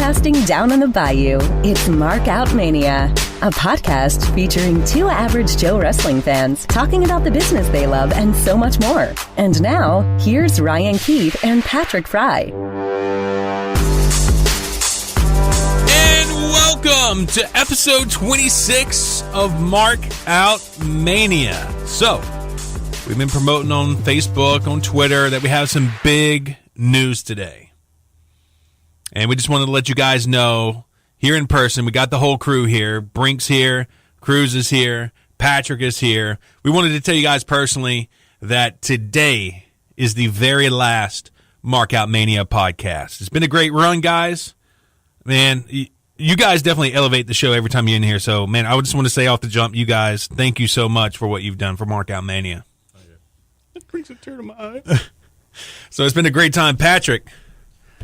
Broadcasting down on the bayou, it's Mark Out Mania, a podcast featuring two average Joe wrestling fans talking about the business they love and so much more. And now, here's Ryan Keith and Patrick Fry. And welcome to episode 26 of Mark Out Mania. So, we've been promoting on Facebook, on Twitter, that we have some big news today. And we just wanted to let you guys know, here in person, we got the whole crew here. Brink's here, Cruz is here, Patrick is here. We wanted to tell you guys personally that today is the very last Mark Out Mania podcast. It's been a great run, guys. Man, you guys definitely elevate the show every time you're in here. So, man, I would just want to say off the jump, you guys, thank you so much for what you've done for Mark Out Mania. Oh, yeah. It brings a tear to my eye. So it's been a great time. Patrick.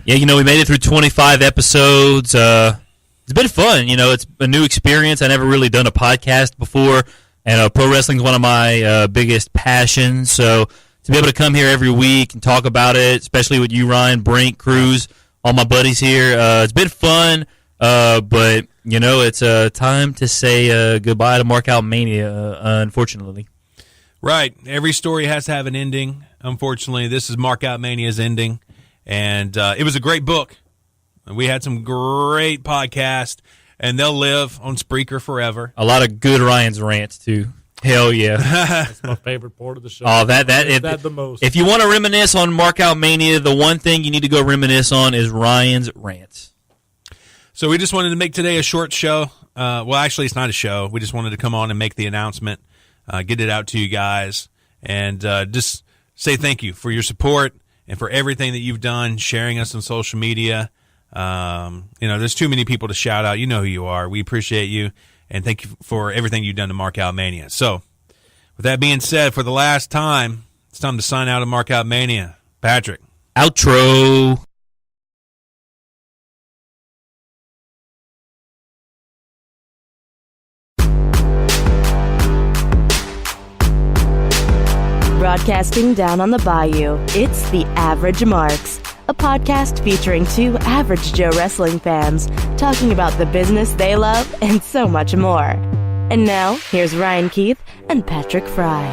Yeah, we made it through 25 episodes. It's been fun. It's a new experience. I never really done a podcast before, and pro wrestling is one of my biggest passions. So to be able to come here every week and talk about it, especially with you, Ryan, Brink, Cruz, all my buddies here, it's been fun. But it's time to say goodbye to Mark Out Mania, unfortunately. Right. Every story has to have an ending. Unfortunately, this is Mark Out Mania's ending. And it was a great book. We had some great podcasts, and they'll live on Spreaker forever. A lot of good Ryan's rants, too. Hell yeah. That's my favorite part of the show. Oh, that the most. If you want to reminisce on Mark Out Mania, the one thing you need to go reminisce on is Ryan's rants. So we just wanted to make today a short show. Well, actually, it's not a show. We just wanted to come on and make the announcement, get it out to you guys, and just say thank you for your support. And for everything that you've done, sharing us on social media. There's too many people to shout out. You know who you are. We appreciate you. And thank you for everything you've done to Mark Out Mania. So, with that being said, for the last time, it's time to sign out of Mark Out Mania. Patrick. Outro. Broadcasting down on the bayou, it's the AverageMarks, a podcast featuring two average Joe wrestling fans talking about the business they love and so much more. And now, here's Ryan Keith and Patrick Fry.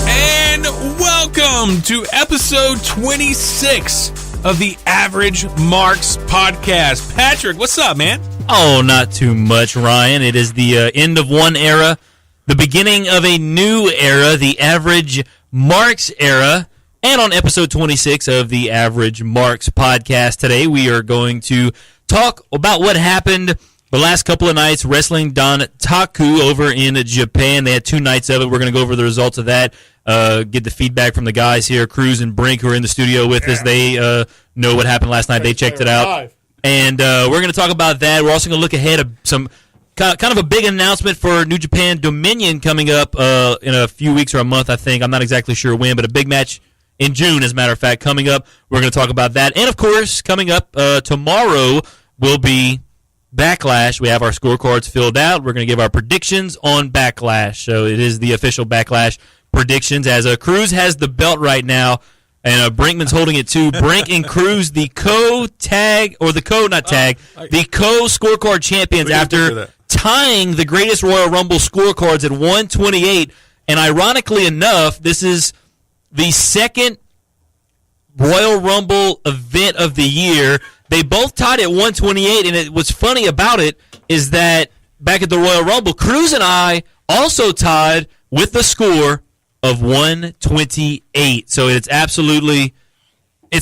And welcome to episode 26 of the AverageMarks podcast. Patrick, what's up, man? Oh, not too much, Ryan. It is the end of one era. The beginning of a new era, the AverageMarks era. And on episode 26 of the AverageMarks podcast today, we are going to talk about what happened the last couple of nights, Wrestling Dontaku over in Japan. They had 2 nights of it. We're going to go over the results of that, get the feedback from the guys here, Cruz and Brink, who are in the studio with us. They know what happened last night. They checked it out. And we're going to talk about that. We're also going to look ahead of some kind of a big announcement for New Japan Dominion coming up in a few weeks or a month, I think. I'm not exactly sure when, but a big match in June, as a matter of fact, coming up. We're going to talk about that. And, of course, coming up tomorrow will be Backlash. We have our scorecards filled out. We're going to give our predictions on Backlash. So it is the official Backlash predictions, as Cruz has the belt right now, and Brinkman's holding it too. Brink and Cruz, the co-tag, or the co-not tag, the co-scorecard champions after tying the greatest Royal Rumble scorecards at 128. And ironically enough, this is the second Royal Rumble event of the year. They both tied at 128, and what's funny about it is that back at the Royal Rumble, Cruz and I also tied with the score of 128. So it's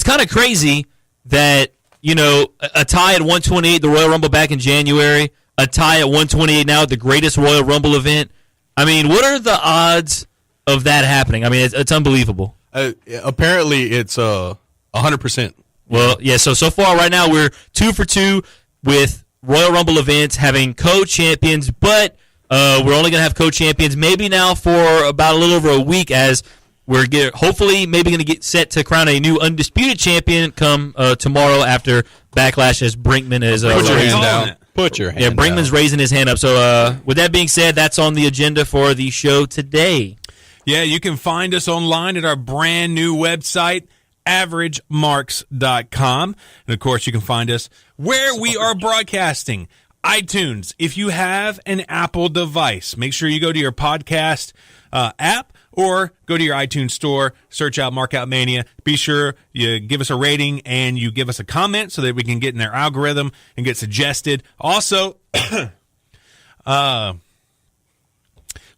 kind of crazy that, a tie at 128, the Royal Rumble back in January, a tie at 128 now at the greatest Royal Rumble event. I mean, what are the odds of that happening? I mean, it's unbelievable. Apparently, it's 100%. Well, yeah, so far right now we're 2 for 2 with Royal Rumble events having co-champions, but we're only going to have co-champions maybe now for about a little over a week, as we're hopefully maybe going to get set to crown a new undisputed champion come tomorrow after Backlash, as Brinkman is Put your hand down. Put your hand down. Yeah, Brinkman's raising his hand up. So with that being said, that's on the agenda for the show today. Yeah, you can find us online at our brand new website, AverageMarks.com. And, of course, you can find us where we are broadcasting. iTunes. If you have an Apple device, make sure you go to your podcast app or go to your iTunes store, search out Mark Out Mania. Be sure you give us a rating and you give us a comment so that we can get in their algorithm and get suggested. Also,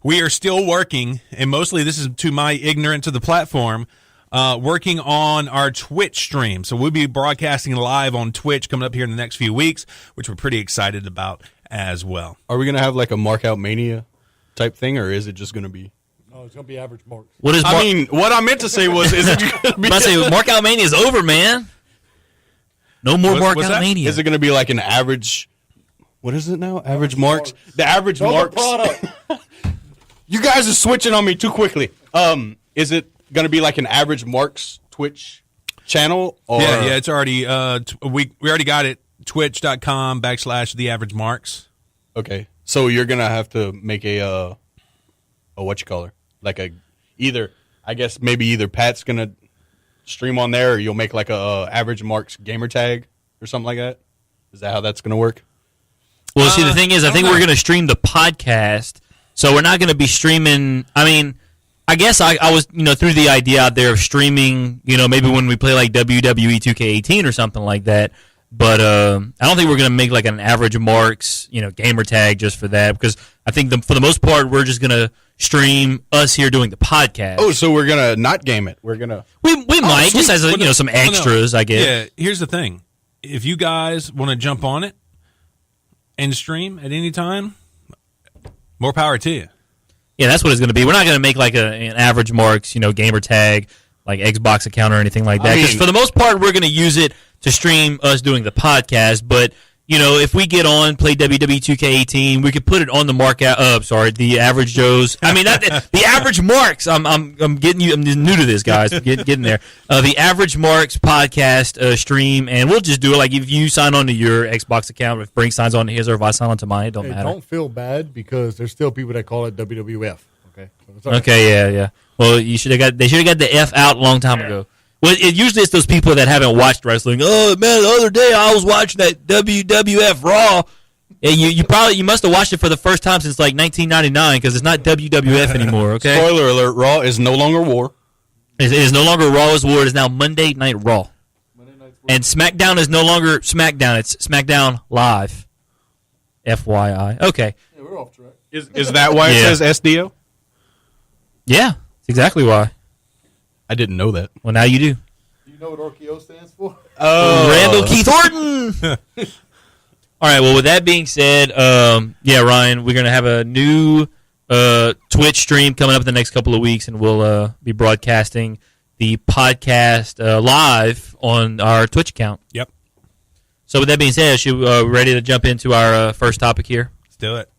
we are still working, and mostly this is to my ignorance of the platform, working on our Twitch stream. So we'll be broadcasting live on Twitch coming up here in the next few weeks, which we're pretty excited about as well. Are we going to have like a Mark Out Mania type thing, or is it just going to be? No, it's going to be Average Marks. What I meant to say was, is it going to be? I say Mark Out Mania is over, man. No more Mark Out Mania. Is it going to be like an average? What is it now? Average Marks. The Average Marks. You guys are switching on me too quickly. Is it going to be like an Average Marks Twitch channel? Or? Yeah, it's already, we already got it, twitch.com/TheAverageMarks. Okay, so you're going to have to make a whatchamacallit, like either Pat's going to stream on there, or you'll make like a Average Marks gamer tag or something like that? Is that how that's going to work? Well, see, the thing is, I think we're going to stream the podcast, so we're not going to be streaming. I mean, I guess I was, threw the idea out there of streaming, maybe when we play like WWE 2K18 or something like that. But I don't think we're going to make like an Average Marks, gamer tag just for that, because I think for the most part, we're just going to stream us here doing the podcast. Oh, so we're going to not game it. We're going to. We might, just as some extras, I guess. Yeah, here's the thing. If you guys want to jump on it and stream at any time, more power to you. Yeah, that's what it's going to be. We're not going to make like an Average Marks, gamer tag, like Xbox account or anything like that. Because for the most part, we're going to use it to stream us doing the podcast. But if we get on, play WWE 2K18, we could put it on the the Average Joe's. I mean, the Average Marks. I'm getting you. I'm new to this, guys. Getting there. The Average Marks podcast stream, and we'll just do it like if you sign on to your Xbox account, if Brink signs on to his, or if I sign on to mine, it don't matter. Don't feel bad because there's still people that call it WWF. Okay. Okay. Yeah. Well, they should have got the F out a long time ago. Well, usually it's those people that haven't watched wrestling. Oh man, the other day I was watching that WWF Raw. And you must have watched it for the first time since like 1999 because it's not WWF anymore. Okay. Spoiler alert: Raw is no longer War. It is no longer Raw is War. It is now Monday Night Raw. And SmackDown is no longer SmackDown. It's SmackDown Live. FYI. Okay. Yeah, we're off track. Is that why it says SDO? Yeah, that's exactly why. I didn't know that. Well, now you do. Do you know what RKO stands for? Randall Keith Orton. All right. Well, with that being said, Ryan, we're going to have a new Twitch stream coming up in the next couple of weeks, and we'll be broadcasting the podcast live on our Twitch account. Yep. So with that being said, ready to jump into our first topic here? Let's do it.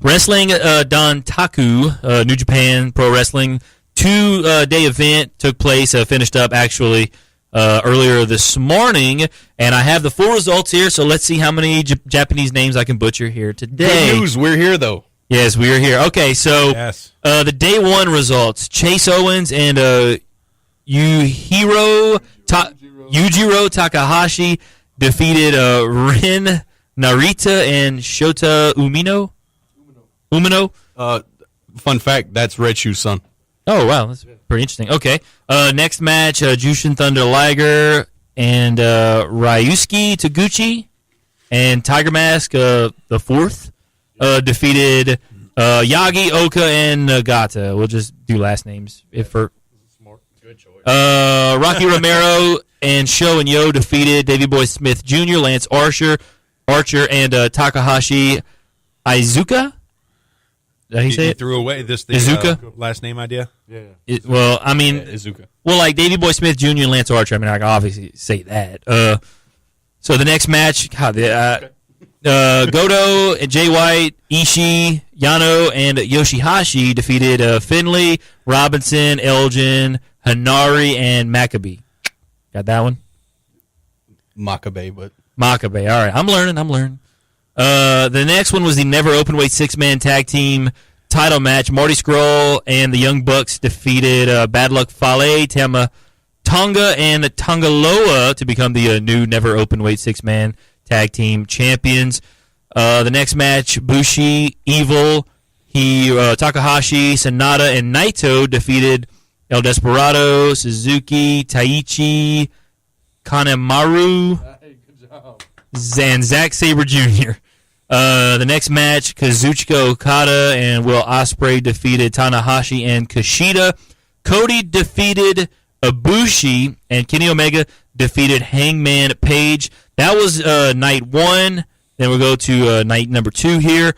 Wrestling Dantaku, New Japan Pro Wrestling, 2-day event took place, finished up actually earlier this morning, and I have the full results here, so let's see how many Japanese names I can butcher here today. Good news, we're here though. Yes, we are here. Okay, so the day one results, Chase Owens and Yujiro Takahashi defeated Rin Narita and Shota Umino. Fun fact, that's Red Shoe's son. Oh, wow. That's pretty interesting. Okay. Next match, Jushin Thunder Liger and Ryusuke Taguchi and Tiger Mask, the fourth, defeated Yagi, Oka, and Nagata. We'll just do last names. Smart. Good choice. Rocky Romero and Sho and Yo defeated Davey Boy Smith Jr., Lance Archer, and Takahashi Iizuka. Did he say it? Threw away this Iizuka? Last name idea? Yeah. Iizuka. Well, like Davey Boy Smith Jr. and Lance Archer, I mean, I can obviously say that. So the next match, Goto and Jay White, Ishii, Yano, and Yoshihashi defeated Finley, Robinson, Elgin, Hanari, and Maccabi. Got that one? Makabe, but... Makabe, all right. I'm learning. The next one was the Never Openweight six-man tag team title match. Marty Scurll and the Young Bucks defeated Bad Luck Fale, Tama Tonga and Tongaloa to become the new never openweight 6-man tag team champions. The next match, Bushi, Evil, Takahashi, Sanada, and Naito defeated El Desperado, Suzuki, Taichi, Kanemaru, and Zack Sabre Jr. The next match, Kazuchika Okada and Will Ospreay defeated Tanahashi and Kushida. Cody defeated Ibushi, and Kenny Omega defeated Hangman Page. That was night 1. Then we'll go to night number 2 here.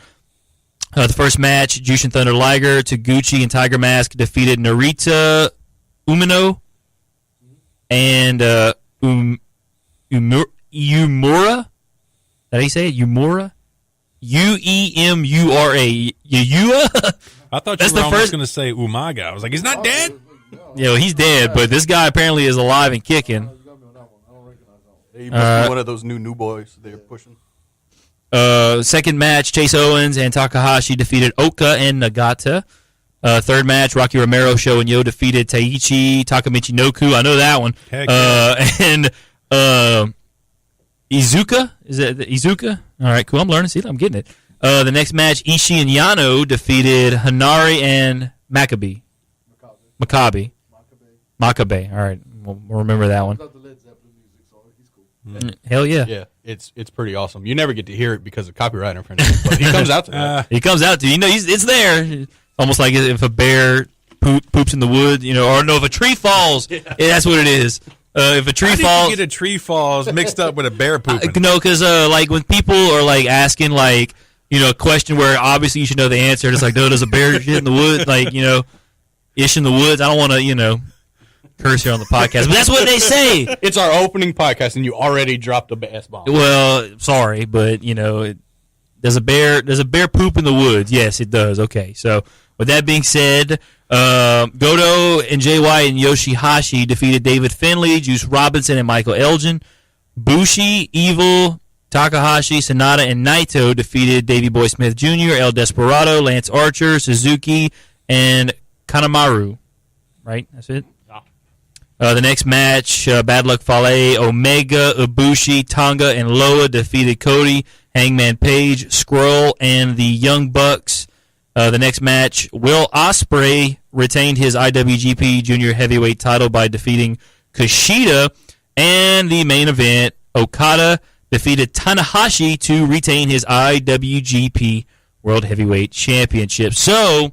The first match, Jushin Thunder Liger, Taguchi, and Tiger Mask defeated Narita Umino and Umura. Is that how you say it? Umura? Uemura. Yua? I thought you were almost going to say Umaga. I was like, he's not dead? Yeah, well, he's dead, but this guy apparently is alive and kicking. He must be one of those new boys they're pushing. Second match, Chase Owens and Takahashi defeated Oka and Nagata. Third match, Rocky Romero, Sho and Yo defeated Taichi, Takamichi Noku. I know that one. Heck yeah. And Izuka. Is that Izuka? All right, cool. I'm learning. See, I'm getting it. The next match, Ishii and Yano defeated Hanari and Maccabi. Maccabi. All right, we'll remember that one. Hell yeah. Yeah, it's pretty awesome. You never get to hear it because of copyright infringement, but he comes out to that. He comes out to, it's there. Almost like if a bear poops in the wood, or no, if a tree falls, that's what it is. If a tree falls, you get a tree falls mixed up with a bear pooping? No, because like when people are like asking like a question where obviously you should know the answer, it's like, no, does a bear shit in the wood? Like ish in the woods. I don't want to curse here on the podcast, but that's what they say. It's our opening podcast, and you already dropped a bass bomb. Well, sorry, but does a bear poop in the woods? Yes, it does. Okay, so with that being said, Goto and Jay White and Yoshihashi defeated David Finlay, Juice Robinson, and Michael Elgin. Bushi, Evil, Takahashi, Sanada, and Naito defeated Davey Boy Smith Jr., El Desperado, Lance Archer, Suzuki, and Kanemaru. Right? That's it? The next match, Bad Luck Fale, Omega, Ibushi, Tonga, and Loa defeated Cody, Hangman Page, Skrull, and the Young Bucks. The next match, Will Ospreay retained his IWGP Junior Heavyweight title by defeating Kushida. And the main event, Okada defeated Tanahashi to retain his IWGP World Heavyweight Championship. So,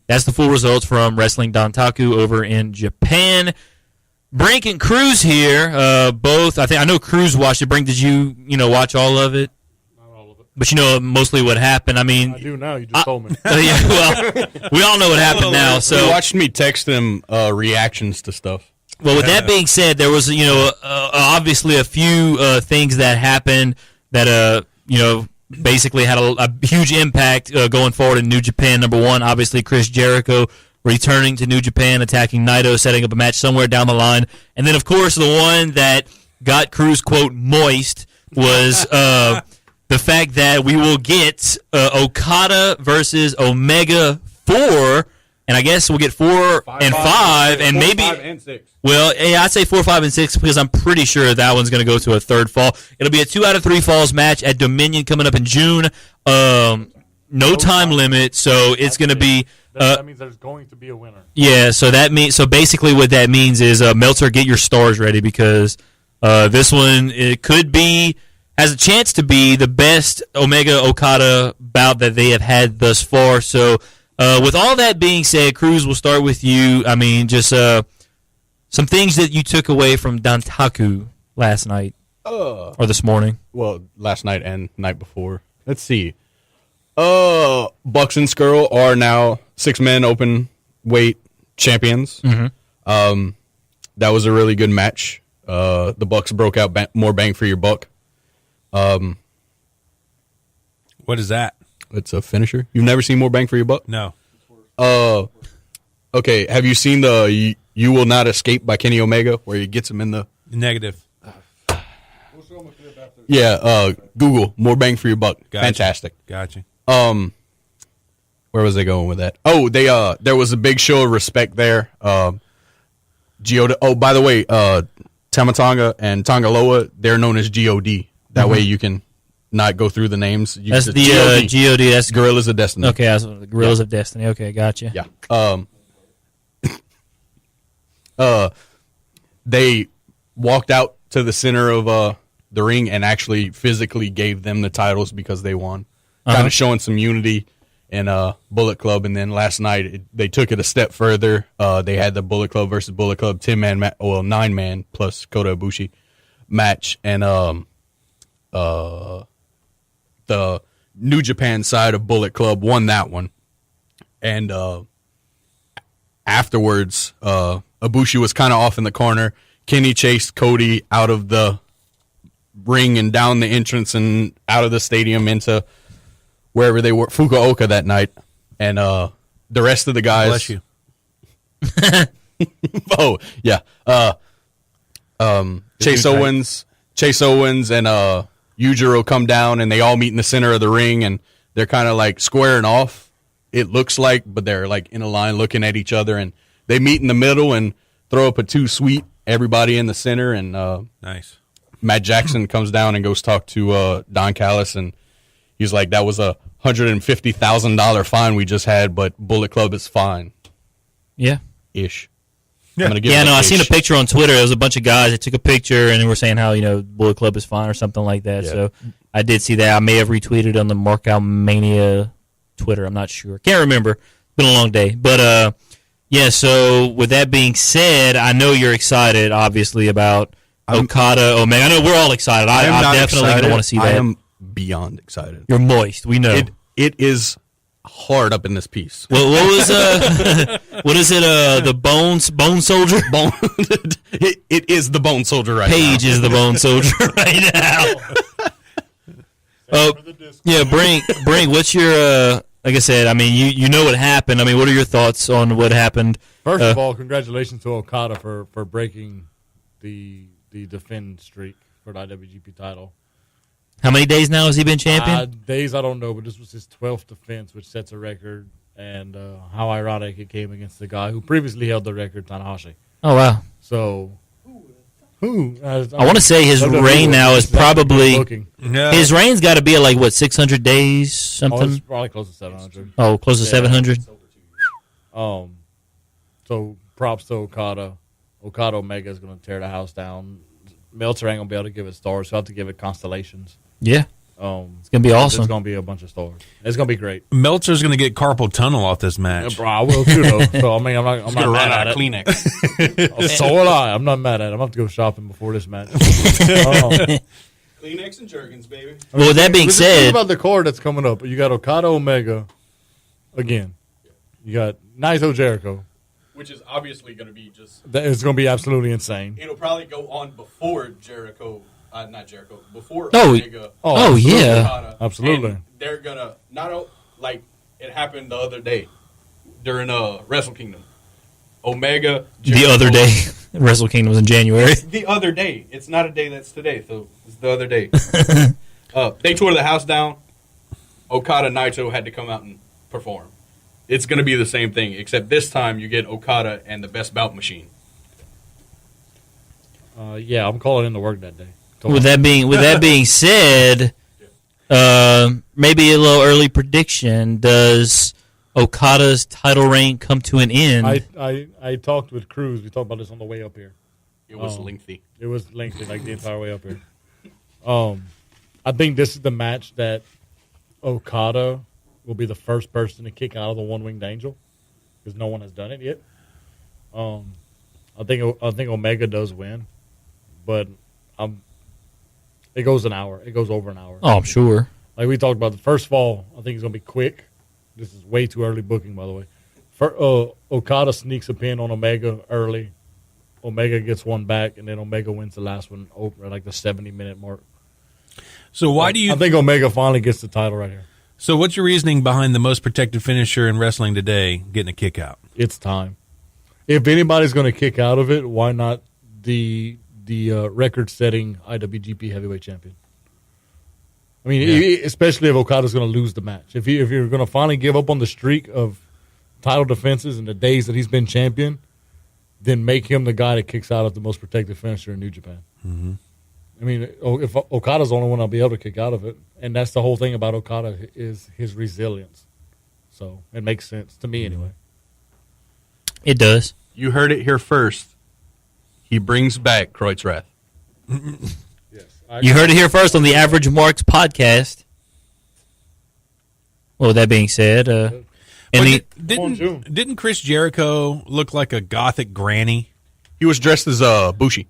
that's the full results from Wrestling Dantaku over in Japan. Brink and Cruz here, both. I know Cruz watched it. Brink, did you watch all of it? Not all of it. But mostly what happened. I mean, I do now. You just told me. Yeah, well, we all know what happened now. So you watched me text them reactions to stuff. Well, with that being said, there was obviously a few things that happened that basically had a huge impact going forward in New Japan. Number one, obviously Chris Jericho returning to New Japan, attacking Naito, setting up a match somewhere down the line. And then, of course, the one that got Cruz, quote, moist was the fact that we will get Okada versus Omega 4, and I guess we'll get 4 and 5, and maybe 5 and 6. Well, yeah, I'd say 4, 5, and 6 because I'm pretty sure that one's going to go to a third fall. It'll be a 2 out of 3 falls match at Dominion coming up in June. No time limit, so it's going to be. That means there's going to be a winner. Yeah, so basically what that means is Meltzer, get your stars ready because this one has a chance to be the best Omega Okada bout that they have had thus far. So with all that being said, Cruz, we'll start with you. I mean, just some things that you took away from Dantaku last night or this morning. Well, last night and night before. Let's see. Bucks and Skrull are now 6-man open weight champions. Mm-hmm. That was a really good match. The Bucks broke out more bang for your buck. What is that? It's a finisher. You've never seen more bang for your buck? No. Okay. Have you seen the "You Will Not Escape" by Kenny Omega, where he gets him in the Negative. Yeah. Google more bang for your buck. Gotcha. Fantastic. Gotcha. Where was I going with that? Oh, there was a big show of respect there. God. Oh, by the way, Tamatonga and Tongaloa, they're known as God. That way you can not go through the names. That's the God. That's Gorillas of Destiny. Okay, that's the Gorillas of Destiny. Okay, gotcha. Yeah. They walked out to the center of the ring and actually physically gave them the titles because they won. Kind of showing some unity in Bullet Club. And then last night they took it a step further. They had the Bullet Club versus Bullet Club 9-man plus Kota Ibushi match. And the New Japan side of Bullet Club won that one. And afterwards, Ibushi was kind of off in the corner. Kenny chased Cody out of the ring and down the entrance and out of the stadium into wherever they were, Fukuoka that night. And the rest of the guys. Bless you. Oh, yeah. Chase Owens and Yujiro come down and they all meet in the center of the ring and they're kind of like squaring off, it looks like, but they're like in a line looking at each other and they meet in the middle and throw up a 2 sweet, everybody in the center. And nice. Matt Jackson comes down and goes talk to Don Callis and he's like, that was a $150,000 fine we just had, but Bullet Club is fine. Yeah. Ish. Yeah, I seen a picture on Twitter. There was a bunch of guys that took a picture and they were saying how, Bullet Club is fine or something like that. Yeah. So I did see that. I may have retweeted on the Markout Mania Twitter. I'm not sure. Can't remember. It's been a long day. But, so with that being said, I know you're excited, obviously, about Okada, Omega. I know we're all excited. I'm definitely going to want to see that. I am beyond excited. You're moist. We know. It is hard up in this piece. What was what is it? The Bone Soldier. It is the Bone Soldier right Paige now. Is the Bone Soldier right now. Brink. What's your? Like I said, I mean, you know what happened. I mean, what are your thoughts on what happened? First of all, congratulations to Okada for breaking the defend streak for the IWGP title. How many days now has he been champion? Days, I don't know, but this was his 12th defense, which sets a record. And how ironic it came against the guy who previously held the record, Tanahashi. Oh, wow. So, who? I want to say his reign now is probably... His reign's got to be at, 600 days, something? Oh, it's probably close to 700. Oh, close to 700? So, props to Okada. Okada Omega is going to tear the house down. Meltzer ain't going to be able to give it stars, so I have to give it constellations. Yeah. It's going to be awesome. It's going to be a bunch of stars. It's going to be great. Meltzer's going to get carpal tunnel off this match. Yeah, bro, I will too, though. So, I mean, I'm not mad at it. Kleenex. So will I. I'm not mad at it. I'm going to have to go shopping before this match. Kleenex and Jergens, baby. Well, with that being said... Think about the card that's coming up. You got Okada Omega again. You got Naito Jericho. Which is obviously going to be just... It's going to be absolutely insane. It'll probably go on before Jericho... not Jericho. Before Omega. Oh, yeah. Okada. Absolutely. And they're going to... Not like it happened the other day during Wrestle Kingdom. Omega... Jericho, the other day. Wrestle Kingdom was in January. It's the other day. It's not a day that's today, so it's the other day. They tore the house down. Okada Naito had to come out and perform. It's going to be the same thing, except this time you get Okada and the best bout machine. Yeah, I'm calling in to work that day. With that being said, maybe a little early prediction. Does Okada's title reign come to an end? I talked with Cruz. We talked about this on the way up here. It was lengthy. It was lengthy, like the entire way up here. I think this is the match that Okada will be the first person to kick out of the one-winged angel because no one has done it yet. I think Omega does win, but it goes an hour. It goes over an hour. Oh, I'm sure. Like we talked about, the first fall, I think it's going to be quick. This is way too early booking, by the way. Okada sneaks a pin on Omega early. Omega gets one back, and then Omega wins the last one over at the 70-minute mark. So why do you... I think Omega finally gets the title right here. So what's your reasoning behind the most protected finisher in wrestling today getting a kick out? It's time. If anybody's going to kick out of it, why not the record-setting IWGP Heavyweight Champion? I mean, especially if Okada's going to lose the match. If you're going to finally give up on the streak of title defenses and the days that he's been champion, then make him the guy that kicks out of the most protected finisher in New Japan. Mm-hmm. I mean, if Okada's the only one I'll be able to kick out of it, and that's the whole thing about Okada is his resilience. So it makes sense to me anyway. It does. You heard it here first. He brings back Kreutzrath. Yes, You heard it here first on the Average Marks podcast. Well, with that being said, didn't Chris Jericho look like a gothic granny? He was dressed as Bushi.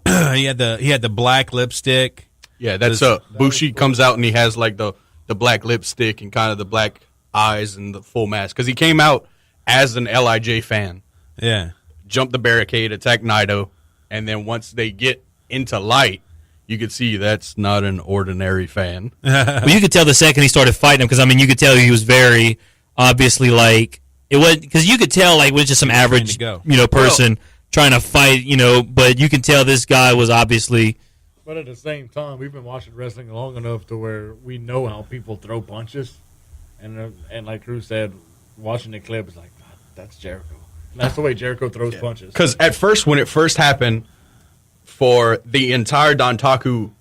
he had the black lipstick. Yeah, that's Bushi comes out and he has like the black lipstick and kind of the black eyes and the full mask because he came out as an LIJ fan. Yeah, jumped the barricade, attacked Naito, and then once they get into light, you could see that's not an ordinary fan. Well, you could tell the second he started fighting him because I mean you could tell he was very obviously like it was because you could tell like it was just some average person trying to fight but you can tell this guy was obviously. But at the same time, we've been watching wrestling long enough to where we know how people throw punches, and like Drew said, watching the clip is like that's Jericho. And that's the way Jericho throws punches. Because at first, when it first happened, for the entire Dantaku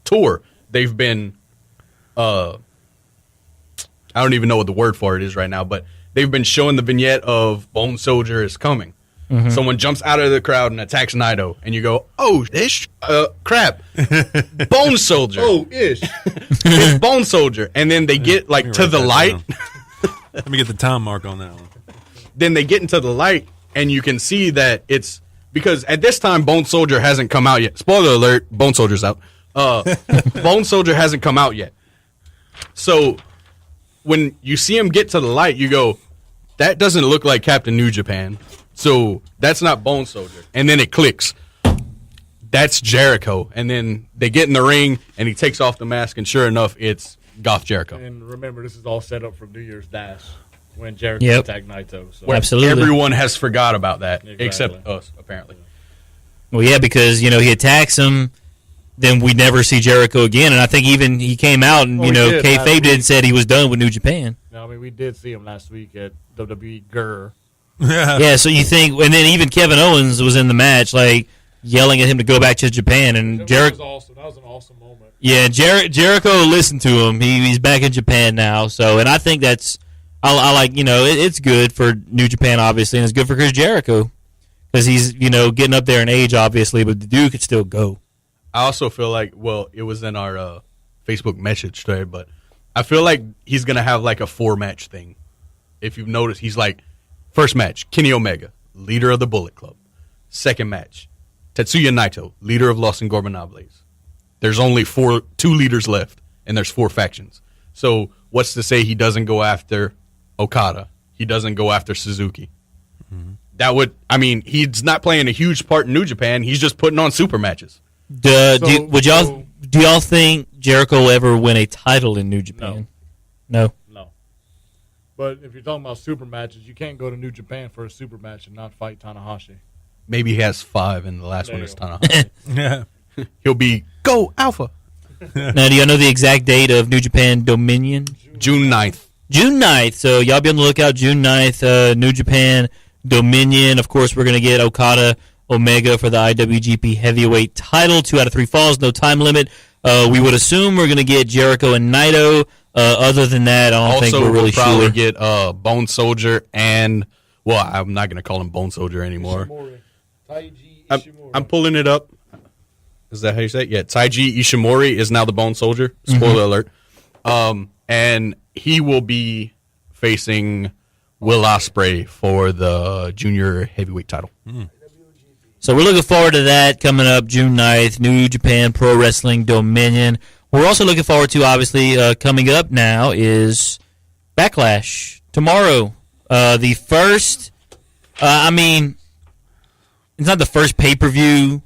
tour, they've been I don't even know what the word for it is right now, but they've been showing the vignette of Bone Soldier is coming. Mm-hmm. Someone jumps out of the crowd and attacks Naito, and you go, "Oh, ish, crap, Bone Soldier." Oh, ish, it's Bone Soldier, and then they get like to the light. Let me get the time mark on that one. Then they get into the light, and you can see that it's because at this time Bone Soldier hasn't come out yet. Spoiler alert: Bone Soldier's out. Bone Soldier hasn't come out yet. So when you see him get to the light, you go, "That doesn't look like Captain New Japan." So that's not Bone Soldier. And then it clicks. That's Jericho. And then they get in the ring, and he takes off the mask, and sure enough, it's Goth Jericho. And remember, this is all set up for New Year's Dash when Jericho attacked Naito. So. Absolutely. Everyone has forgot about that, Exactly. except us, apparently. Well, yeah, because, he attacks him, then we never see Jericho again. And I think even he came out and, kayfabe did and said he was done with New Japan. No, I mean, we did see him last week at WWE Grr. Yeah, so you think, and then even Kevin Owens was in the match, like, yelling at him to go back to Japan. And That was awesome. That was an awesome moment. Yeah, Jericho listened to him. He's back in Japan now. So, and I think that's, I like, it's good for New Japan, obviously, and it's good for Chris Jericho. Because he's, getting up there in age, obviously, but the dude could still go. I also feel like, it was in our Facebook message thread, but I feel like he's going to have like a 4-match thing. If you've noticed, he's like, first match, Kenny Omega, leader of the Bullet Club. Second match, Tetsuya Naito, leader of Los Ingobernables. There's only 2 leaders left, and there's 4 factions. So what's to say he doesn't go after Okada? He doesn't go after Suzuki. Mm-hmm. He's not playing a huge part in New Japan. He's just putting on super matches. Do y'all think Jericho will ever win a title in New Japan? No. But if you're talking about super matches, you can't go to New Japan for a super match and not fight Tanahashi. Maybe he has 5, and the last one is Tanahashi. Yeah. He'll be Go Alpha. Now, do y'all know the exact date of New Japan Dominion? June 9th. June 9th. So y'all be on the lookout. June 9th, New Japan Dominion. Of course, we're going to get Okada Omega for the IWGP Heavyweight title. 2 out of 3 falls. No time limit. We would assume we're going to get Jericho and Naito. Other than that, I don't think we're really sure. Also, we'll probably get Bone Soldier and, I'm not going to call him Bone Soldier anymore. Ishimori. I'm pulling it up. Is that how you say it? Yeah, Taiji Ishimori is now the Bone Soldier. Spoiler alert. And he will be facing Will Ospreay for the junior heavyweight title. So we're looking forward to that coming up June 9th, New Japan Pro Wrestling Dominion. We're also looking forward to, obviously, coming up now is Backlash tomorrow. The first, it's not the first pay-per-view.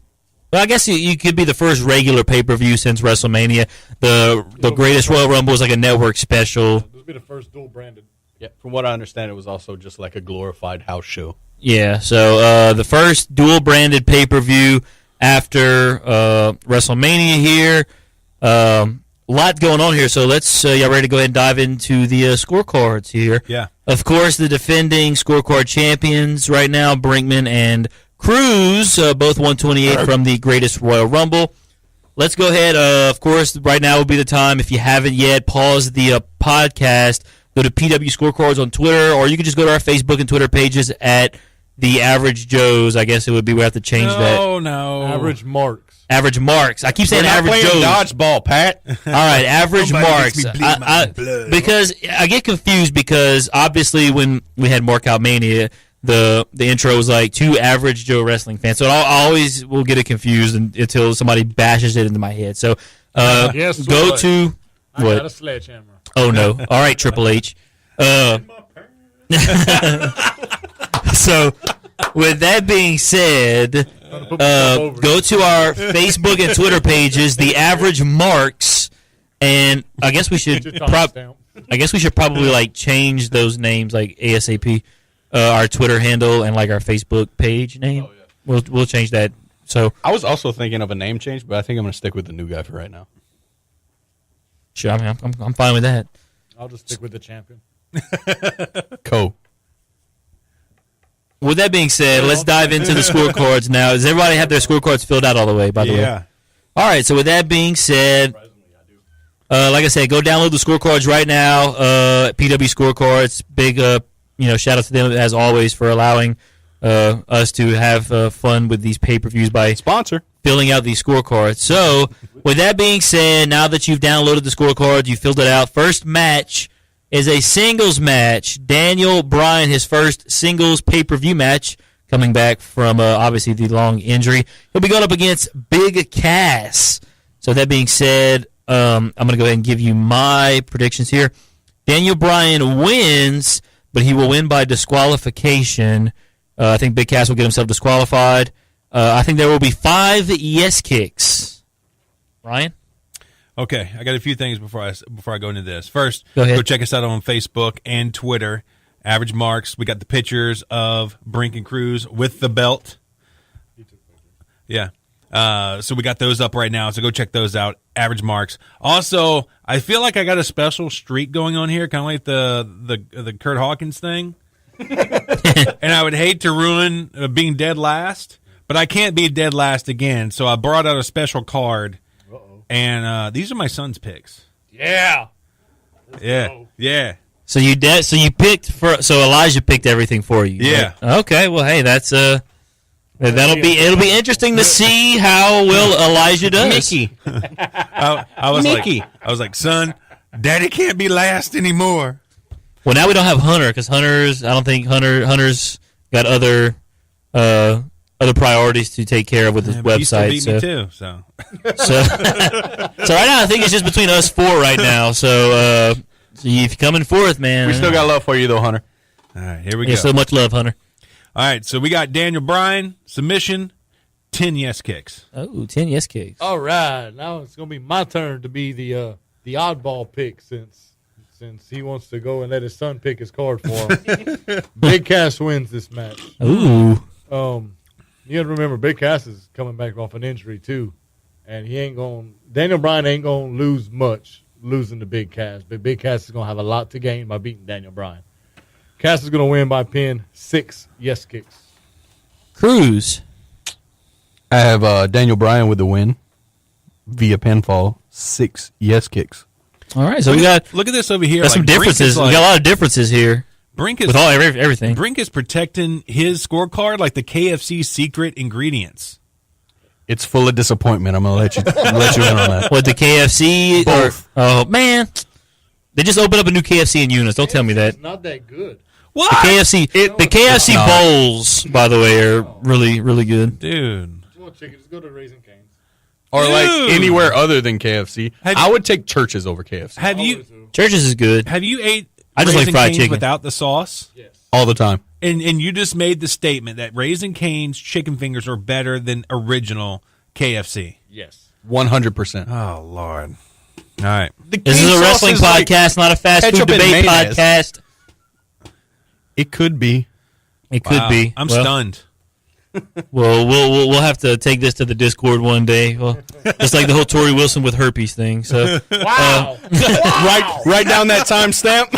Well, I guess you could be the first regular pay-per-view since WrestleMania. The Greatest Royal Rumble was like a network special. This will be the first dual-branded. Yeah, from what I understand, it was also just like a glorified house show. Yeah, so the first dual-branded pay-per-view after WrestleMania here. lot going on here, so let's y'all ready to go ahead and dive into the scorecards here. Yeah. Of course, the defending scorecard champions right now, Brinkman and Cruz, both 128 from the Greatest Royal Rumble. Let's go ahead. Of course, right now would be the time. If you haven't yet, pause the podcast, go to PW Scorecards on Twitter, or you can just go to our Facebook and Twitter pages at the Average Joes. I guess it would be, we have to change that. No. Average Marks. Average Marks. I keep saying We're not Average playing Joes. dodgeball, Pat. All right, Average Somebody Marks. makes me bleed my blood. Because I get confused because obviously when we had Markout Mania, the intro was like to Average Joe Wrestling fans. So I always will get it confused until somebody bashes it into my head. So Guess go what? to I got a what? sledgehammer. Oh no! All right, Triple H. So with that being said, go to our Facebook and Twitter pages, the Average Marks, and I guess we should probably like change those names like ASAP. Our Twitter handle and like our Facebook page name. We'll change that. So I was also thinking of a name change, but I think I'm going to stick with the new guy for right now. sure, I mean I'm fine with that. I'll just stick with the champion. With that being said, let's dive into the scorecards now. Does everybody have their scorecards filled out all the way? By the way. Yeah. All right. So with that being said, like I said, go download the scorecards right now. PW Scorecards. Big shout out to them as always for allowing us to have fun with these pay-per-views by Sponsor. filling out these scorecards. So, with that being said, now that you've downloaded the scorecards, you filled it out. First match is a singles match. Daniel Bryan, his first singles pay-per-view match, coming back from obviously the long injury. He'll be going up against Big Cass. So, that being said, I'm going to go ahead and give you my predictions here. Daniel Bryan wins, but he will win by disqualification. I think Big Cass will get himself disqualified. I think there will be 5 yes kicks. Ryan? Okay, I got a few things before I go into this. First, Go ahead. go check us out on Facebook and Twitter. Average Marks. We got the pictures of Brink and Cruz with the belt. Yeah. So we got those up right now. So go check those out. Average Marks. Also, I feel like I got a special streak going on here, kind of like the Kurt Hawkins thing. And I would hate to ruin being dead last, but I can't be dead last again. So I brought out a special card. And these are my son's picks. Yeah. Yeah. So you picked so Elijah picked everything for you. Yeah. Right? Okay. Well, hey, that's it'll be interesting to see how well Elijah does. Mickey. I was Mickey. like, son, Daddy can't be last anymore. Well, now we don't have Hunter because I don't think Hunter's got other priorities to take care of with his But he still website. beat me too. So So right now I think it's just between us 4 right now. So if you're coming forth, man, We still got love for you, though, Hunter. all right, here we go. yeah, so much love, Hunter. All right, so we got Daniel Bryan submission, 10 yes kicks. Oh, 10 yes kicks. All right. Now it's going to be my turn to be the oddball pick since he wants to go and let his son pick his card for him. Big Cass wins this match. Ooh. You got to remember, Big Cass is coming back off an injury, too. And Daniel Bryan ain't going to lose much losing to Big Cass. But Big Cass is going to have a lot to gain by beating Daniel Bryan. Cass is going to win by pin, 6 yes kicks. Cruz. I have Daniel Bryan with the win via pinfall, 6 yes kicks. All right, so we got Look at this over here. some Like, Brink differences. is like- We got a lot of differences here Brink is with everything. Brink is protecting his scorecard like the KFC secret ingredients. It's full of disappointment. I'm going to let you in on that. What, the KFC? Both. Oh, man. They just opened up a new KFC in Eunice. Don't tell me that. It's not that good. What? The KFC not. bowls, by the way, are really, really good. Dude. If you want chicken, just go to Raising Cane's. Or like Dude. anywhere other than KFC. Have I you- would take Churches over KFC Have you Churches is good. ate I just like Raising fried Cane's chicken. without the sauce? Yes. all the time. And you just made the statement that Raising Cane's chicken fingers are better than original KFC. Yes. 100%. Oh Lord. All right. This is a wrestling podcast, not a fast food ketchup and debate mayonnaise. podcast. It could be. It could Wow. be. I'm Well, stunned. Well, we'll have to take this to the Discord one day. Well, just like the whole Tori Wilson with herpes thing. So Wow. Write down that timestamp.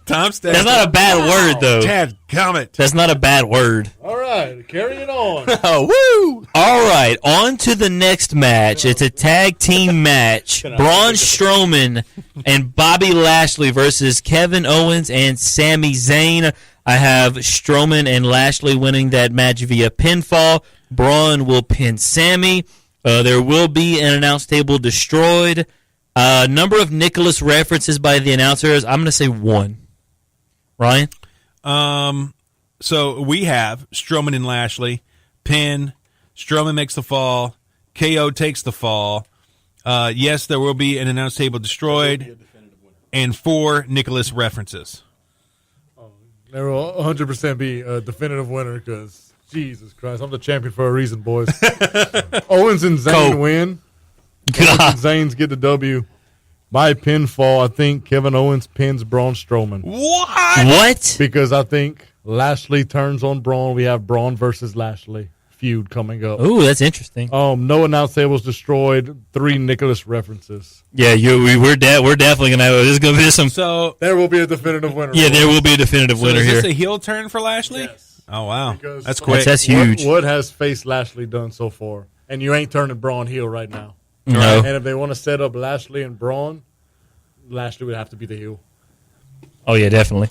Timestamp. that's not a bad word, though. Dad, comment. That's not a bad word. All right, carry it on. Oh, woo! All right, on to the next match. It's a tag team match. Braun Strowman and Bobby Lashley versus Kevin Owens and Sami Zayn. I have Strowman and Lashley winning that match via pinfall. Braun will pin Sami. There will be an announce table destroyed. Number of Nicholas references by the announcers. I'm going to say 1. Ryan? So we have Strowman and Lashley. Pin. Strowman makes the fall. KO takes the fall. Yes, there will be an announce table destroyed. And 4 Nicholas references. There will 100% be a definitive winner because, Jesus Christ, I'm the champion for a reason, boys. Owens and Zayn win. Owens and Zayn's get the W. By pinfall, I think Kevin Owens pins Braun Strowman. What? Because I think Lashley turns on Braun. We have Braun versus Lashley feud coming up. Ooh, that's interesting. No announce tables destroyed. 3 Nicholas references. Yeah, we're definitely gonna have. There's gonna be some. So There will be a definitive winner. Yeah, there will be a definitive so winner is here. this a heel turn for Lashley? Yes. Oh, wow. Because That's quick. That's huge. What has faced Lashley done so far? And you ain't turning Braun heel right now. No. And if they want to set up Lashley and Braun, Lashley would have to be the heel. Oh yeah, definitely.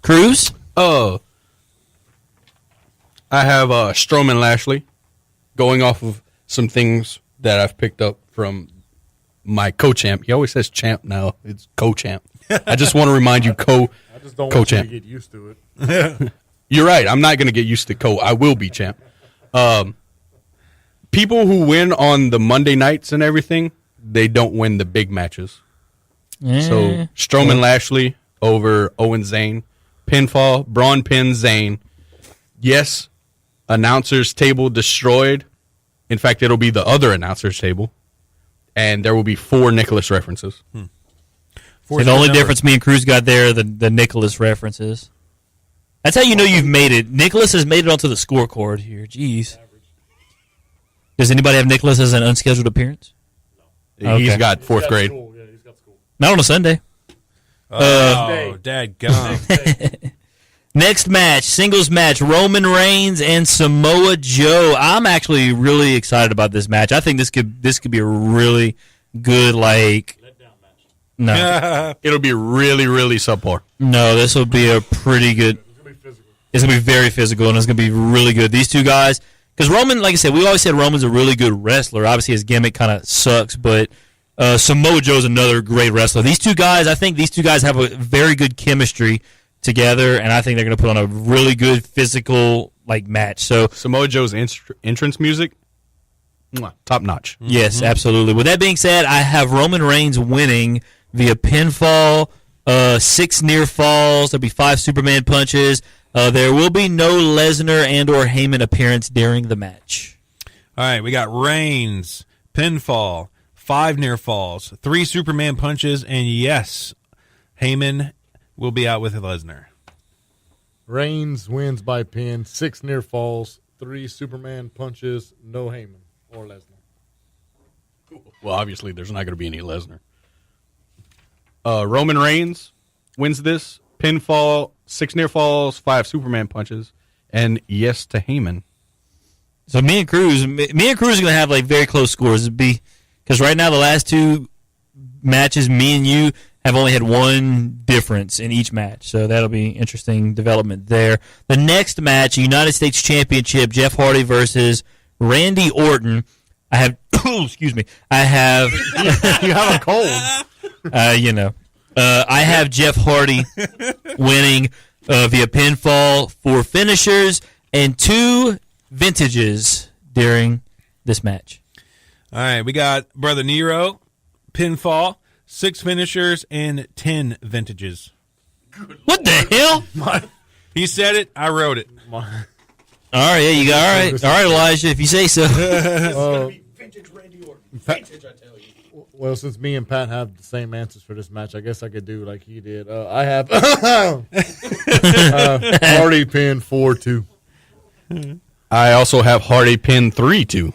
Cruz? I have Strowman Lashley, going off of some things that I've picked up from my co-champ. He always says champ now. It's co-champ. I just want to remind you, I just don't want you to co-champ. get used to it. You're right. I'm not going to get used to co. I will be champ. People who win on the Monday nights and everything, they don't win the big matches. So Strowman Lashley over Owen Zayn. Pinfall, Braun pins Zayn. Yes, announcers table destroyed. In fact, it'll be the other announcers table. And there will be 4 Nicholas references. The only difference me and Cruz got there are the Nicholas references. That's how you know you've made it. Nicholas has made it onto the scorecard here. Jeez. Does anybody have Nicholas as an unscheduled appearance? Okay. He's got 4th grade. Yeah, he's got school. Not on a Sunday. Oh, dadgum. Next match, singles match, Roman Reigns and Samoa Joe. I'm actually really excited about this match. I think this could be a really good, like... Letdown match. No. It'll be really, really subpar. No, this will be a pretty good... It's going to be physical. It's going to be very physical, and it's going to be really good. These two guys... Because Roman, like I said, we always said Roman's a really good wrestler. Obviously, his gimmick kind of sucks, but Samoa Joe's another great wrestler. These two guys, I think these two guys have a very good chemistry together, and I think they're going to put on a really good physical match. So Samoa Joe's entrance music, top notch. yes, absolutely. With that being said, I have Roman Reigns winning via pinfall, 6 near falls. There'll be 5 Superman punches. There will be no Lesnar and or Heyman appearance during the match. All right, we got Reigns, pinfall, 5 near falls, 3 Superman punches, and yes, Heyman will be out with Lesnar. Reigns wins by pin, 6 near falls, 3 Superman punches, no Heyman or Lesnar. Well, obviously, there's not going to be any Lesnar. Roman Reigns wins this. Pinfall, 6 near falls, 5 Superman punches, and yes to Heyman. So me and Cruz are going to have very close scores. Because right now the last 2 matches, me and you have only had 1 difference in each match. So that'll be interesting development there. The next match, United States Championship, Jeff Hardy versus Randy Orton. I have, excuse me, I have, You have a cold. I have Jeff Hardy winning via pinfall, 4 finishers, and 2 vintages during this match. All right, we got Brother Nero, pinfall, 6 finishers, and 10 vintages. What the hell? He said it, I wrote it. All right, yeah, you got all right, Elijah, if you say so. Vintage Randy Orton. Vintage, I tell you. Well, since me and Pat have the same answers for this match, I guess I could do like he did. I have Hardy pin 4-2. I also have Hardy pin 3-2.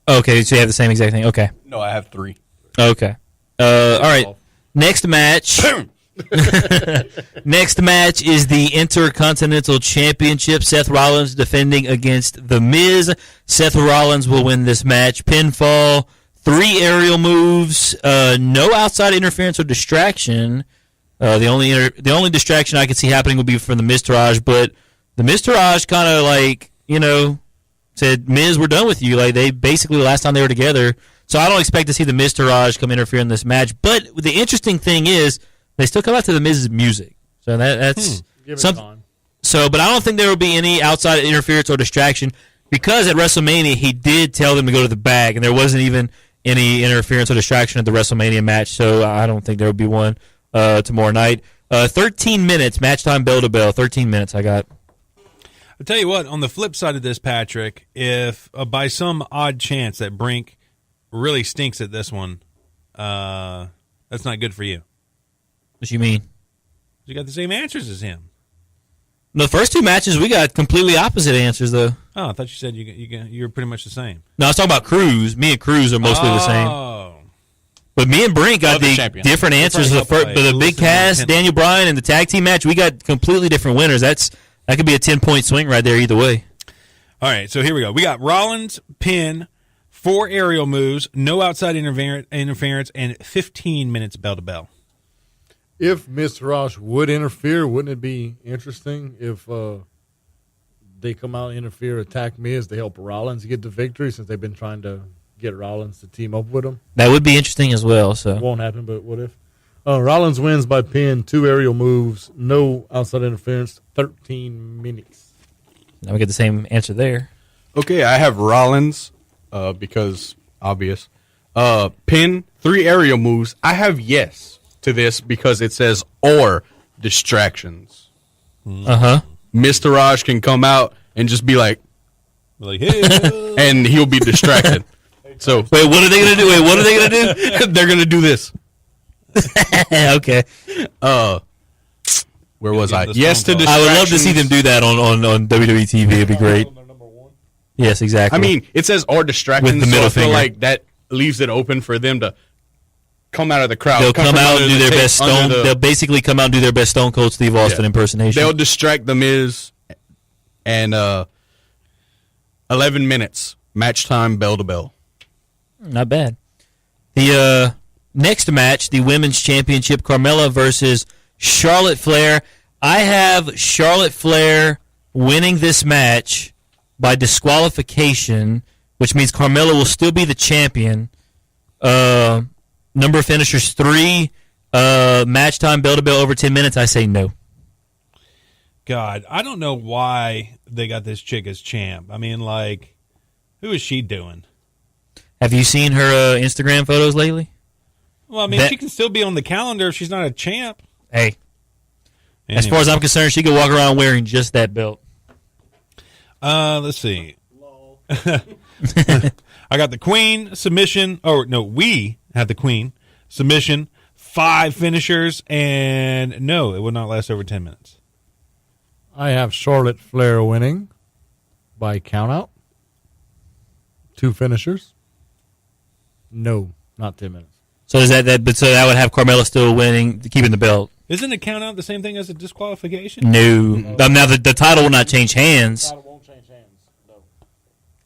Okay, so you have the same exact thing. Okay. No, I have 3. Okay. All right. Next match. Next match is the Intercontinental Championship. Seth Rollins defending against The Miz. Seth Rollins will win this match. Pinfall, 3 aerial moves, no outside interference or distraction. The only distraction I could see happening would be from the Miztourage, but the Miztourage kind of like, said, Miz, we're done with you. Like, they basically, the last time they were together. So I don't expect to see the Miztourage come interfere in this match. But the interesting thing is, they still come out to the Miz's music. So that's something. So, but I don't think there will be any outside interference or distraction because at WrestleMania, he did tell them to go to the back, and there wasn't even any interference or distraction at the WrestleMania match. So I don't think there will be one tomorrow night. 13 minutes, match time bell to bell. 13 minutes I got. I'll tell you what, on the flip side of this, Patrick, if by some odd chance that Brink really stinks at this one, that's not good for you. What you mean? You got the same answers as him. The first 2 matches, we got completely opposite answers, though. Oh, I thought you said you're pretty much the same. No, I was talking about Cruz. Me and Cruz are mostly the same. Oh. But me and Brink got the champion. different answers. But the Big Cass, Daniel Bryan, and the tag team match, we got completely different winners. That could be a 10-point swing right there either way. All right, so here we go. We got Rollins, pin, 4 aerial moves, no outside interference, and 15 minutes bell to bell. If Mr. Rosh would interfere, wouldn't it be interesting if they come out and interfere, attack Miz to help Rollins get the victory since they've been trying to get Rollins to team up with him? That would be interesting as well. So it won't happen, but what if? Rollins wins by pin, 2 aerial moves, no outside interference, 13 minutes. Now we get the same answer there. Okay, I have Rollins because obvious. Pin, 3 aerial moves. I have yes to this because it says or distractions. Uh-huh. Mr. Raj can come out and just be like hey. and he'll be distracted. So Wait, what are they going to do? What are they going to do? they're going to do this. Okay. Where was I? the Yes to Stone Cold. I would love to see distractions. them do that on WWE TV. It'd be great. Yes, exactly. I mean, it says or distractions, With the middle so I feel finger. like that leaves it open for them to come out of the crowd. they'll come from out under and do the their tape, best under Stone. the- They'll basically come out and do their best Stone Cold Steve Austin impersonation. They'll distract the Miz, and 11 minutes match time bell to bell. Not bad. The next match, the Women's Championship, Carmella versus Charlotte Flair. I have Charlotte Flair winning this match by disqualification, which means Carmella will still be the champion. Number of finishers, 3. Match time, bell to bell, over 10 minutes. I say no. God, I don't know why they got this chick as champ. I mean, like, who is she doing? Have you seen her Instagram photos lately? Well, I mean, That- she can still be on the calendar if she's not a champ. Hey, as Anyway. far as I'm concerned, she could walk around wearing just that belt. Let's see. I got the Queen submission. Oh no, we have the Queen submission, 5 finishers, and no, it will not last over 10 minutes. I have Charlotte Flair winning by countout. 2 finishers. No, not 10 minutes. So is that but so that would have Carmella still winning, keeping the belt. Isn't a count out the same thing as a disqualification? No. Now the title will not change hands. Won't change hands. No.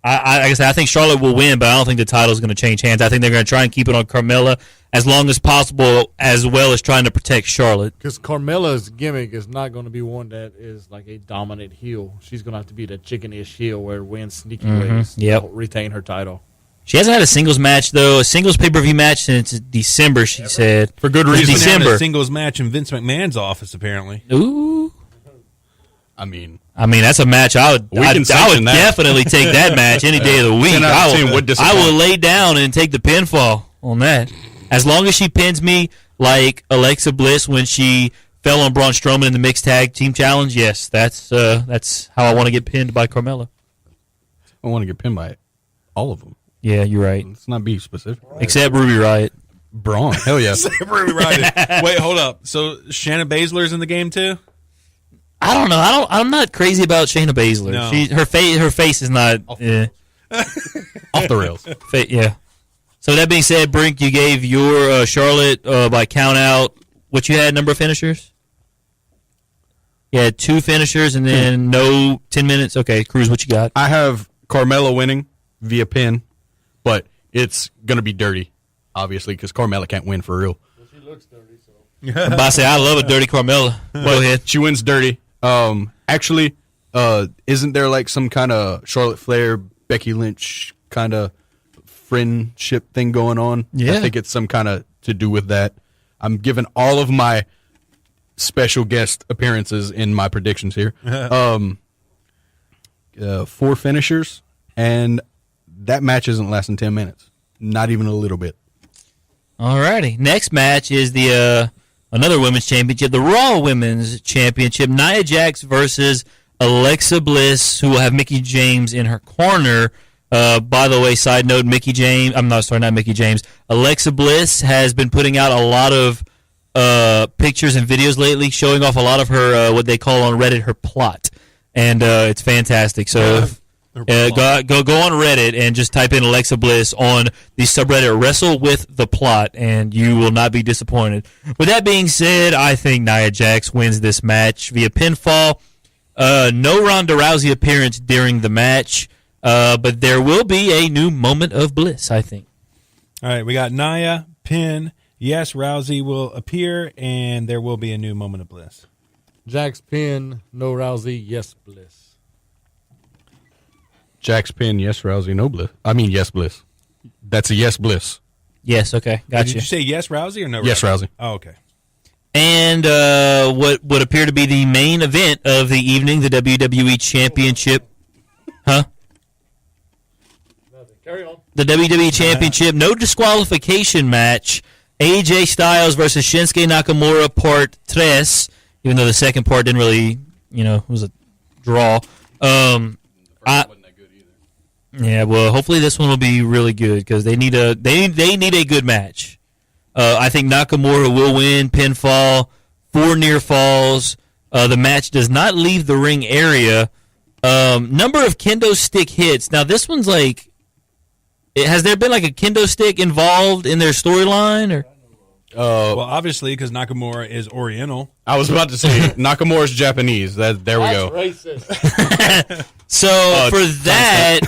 Like I said, I think Charlotte will win, but I don't think the title is going to change hands. I think they're going to try and keep it on Carmella as long as possible, as well as trying to protect Charlotte. Because Carmella's gimmick is not going to be one that is like a dominant heel. She's going to have to be the chicken-ish heel where it wins sneaky ways Yep. to retain her title. She hasn't had a singles match, though. A singles pay-per-view match since December, she said. For good It's reason. She's having December. a singles match in Vince McMahon's office, apparently. Ooh. I mean, That's a match I would We can I would sanction that. definitely take that match any day of the week. 10 out of 10 would I disappoint. will lay down and take the pinfall on that. As long as she pins me like Alexa Bliss when she fell on Braun Strowman in the mixed tag team challenge, yes, that's how I want to get pinned by Carmella. I want to get pinned by all of them. Yeah, you're right. Let's not be specific. Except Ruby Riott. Braun. Hell yeah. Ruby Riott. Wait, hold up. So Shanna Baszler's in the game too? I don't know. I'm not crazy about Shayna Baszler. No. Her face is not off the rails. Yeah. So that being said, Brink, you gave your Charlotte by count out. What you had number of finishers? You had 2 finishers and then no 10 minutes. Okay, Cruz, what you got? I have Carmella winning via pin, but it's gonna be dirty, obviously, because Carmella can't win for real. Well, she looks dirty, so. I'm about to say I love a dirty Carmella. Go ahead. She wins dirty. Actually, isn't there like some kind of Charlotte Flair, Becky Lynch kind of friendship thing going on? Yeah. I think it's some kind of to do with that. I'm giving all of my special guest appearances in my predictions here. 4 finishers, and that match isn't lasting 10 minutes. Not even a little bit. Alrighty. Next match is the another women's championship, the Raw Women's Championship. Nia Jax versus Alexa Bliss, who will have Mickie James in her corner. By the way, side note, not Mickie James. Alexa Bliss has been putting out a lot of pictures and videos lately, showing off a lot of her what they call on Reddit her plot, and it's fantastic. So go on Reddit and just type in Alexa Bliss on the subreddit Wrestle with the Plot, and you will not be disappointed. With that being said, I think Nia Jax wins this match via pinfall. No Ronda Rousey appearance during the match, but there will be a new moment of bliss, I think. All right, we got Nia, pin. Yes, Rousey will appear, and there will be a new moment of bliss. Jax pin, no Rousey, yes Bliss. Jax pin, yes Rousey, no Bliss. I mean, yes Bliss. That's a yes Bliss. Yes, okay, Did gotcha. you say yes, Rousey, or no? Yes, Rousey. Oh, okay. And what would appear to be the main event of the evening, the WWE Championship. Huh? Nothing. Carry on. The WWE Championship, no disqualification match. AJ Styles versus Shinsuke Nakamura, part 3. Even though the second part didn't really, it was a draw. Wasn't that good either. Yeah, well, hopefully this one will be really good because they need a good match. I think Nakamura will win pinfall, 4 near falls. The match does not leave the ring area. Number of kendo stick hits. Now this one's like, has there been like a kendo stick involved in their storyline or? Well, obviously, because Nakamura is Oriental. I was about to say Nakamura's Japanese. There we go. Racist. So for that,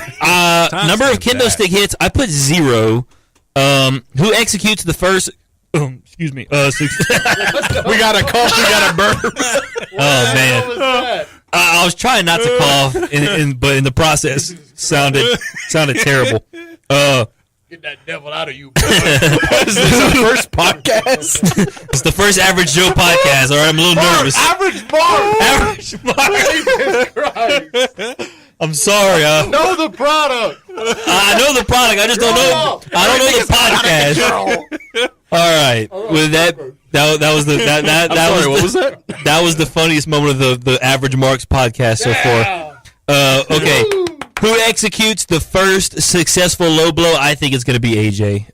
number of kendo stick hits, I put 0. Who executes the first? Excuse me. 6. We got a cough. We got a burp. Oh man. I was trying not to cough, but in the process, sounded terrible. Get that devil out of you. Is this our first podcast? It's the first Average Joe podcast. All right, I'm a little nervous. Average Mark. Average Mark. I'm sorry. Know the product. I know the product. I just don't know. I don't know the podcast. All right. With that was the What was that? That was the funniest moment of the Average Marks podcast so far. Okay. Who executes the first successful low blow? I think it's going to be AJ.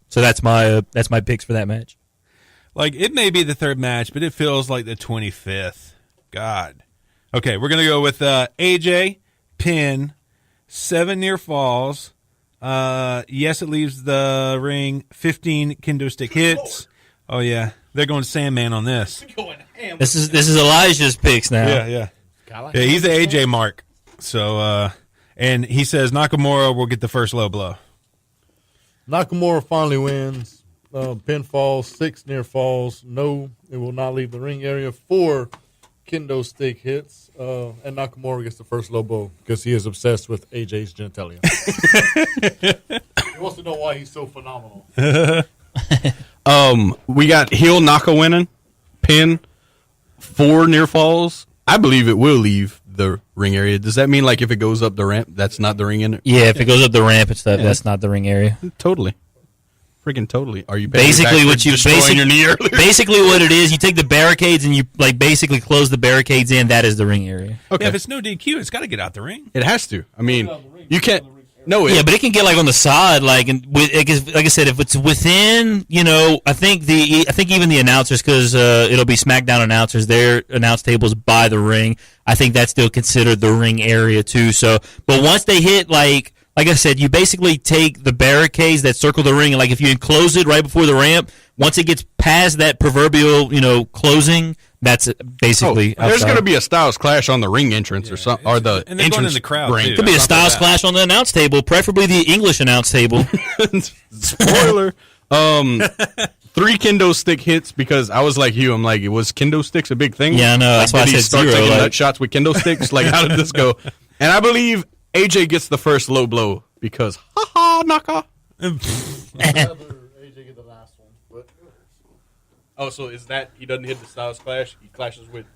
So that's my picks for that match. Like, it may be the 3rd match, but it feels like the 25th. God. Okay, we're going to go with AJ, pin, 7 near falls. Yes, it leaves the ring, 15 kendo stick hits. Oh, yeah. They're going Sandman on this. This is Elijah's picks now. Yeah. Yeah, he's the AJ mark. So, and he says Nakamura will get the first low blow. Nakamura finally wins. Pinfall, 6 near falls. No, it will not leave the ring area. 4 kendo stick hits. And Nakamura gets the first low blow because he is obsessed with AJ's genitalia. He wants to know why he's so phenomenal. We got heel Naka winning, pin, 4 near falls. I believe it will leave the ring area. Does that mean like if it goes up the ramp, that's not the ring in it? Yeah, if it goes up the ramp, that's not the ring area. Totally. Freaking totally. Are you basically what you destroying your knee earlier? Basically what it is, you take the barricades and you like basically close the barricades in. That is the ring area. Okay. Yeah, if it's no DQ, it's got to get out the ring. It has to. I mean, you can't. No, Yeah, but it can get like on the side, like like I said, if it's within, I think even the announcers, because it'll be SmackDown announcers, their announce tables by the ring. I think that's still considered the ring area too. So, but once they hit like I said, you basically take the barricades that circle the ring, and like if you enclose it right before the ramp, once it gets past that proverbial closing, that's basically. There's going to be a Styles Clash on the ring entrance or something, or the and they're entrance going in the crowd, ring. too. Could be a Styles Clash on the announce table, preferably the English announce table. Spoiler. 3 kendo stick hits, because I was like you. I'm like, was kendo sticks a big thing? Yeah, I know. That's why I did he said start 0. taking Like, nut shots with kendo sticks? Like, how did this go? And I believe AJ gets the first low blow because knocka. AJ get the last one. But Oh, so is that he doesn't hit the Styles Clash? He clashes with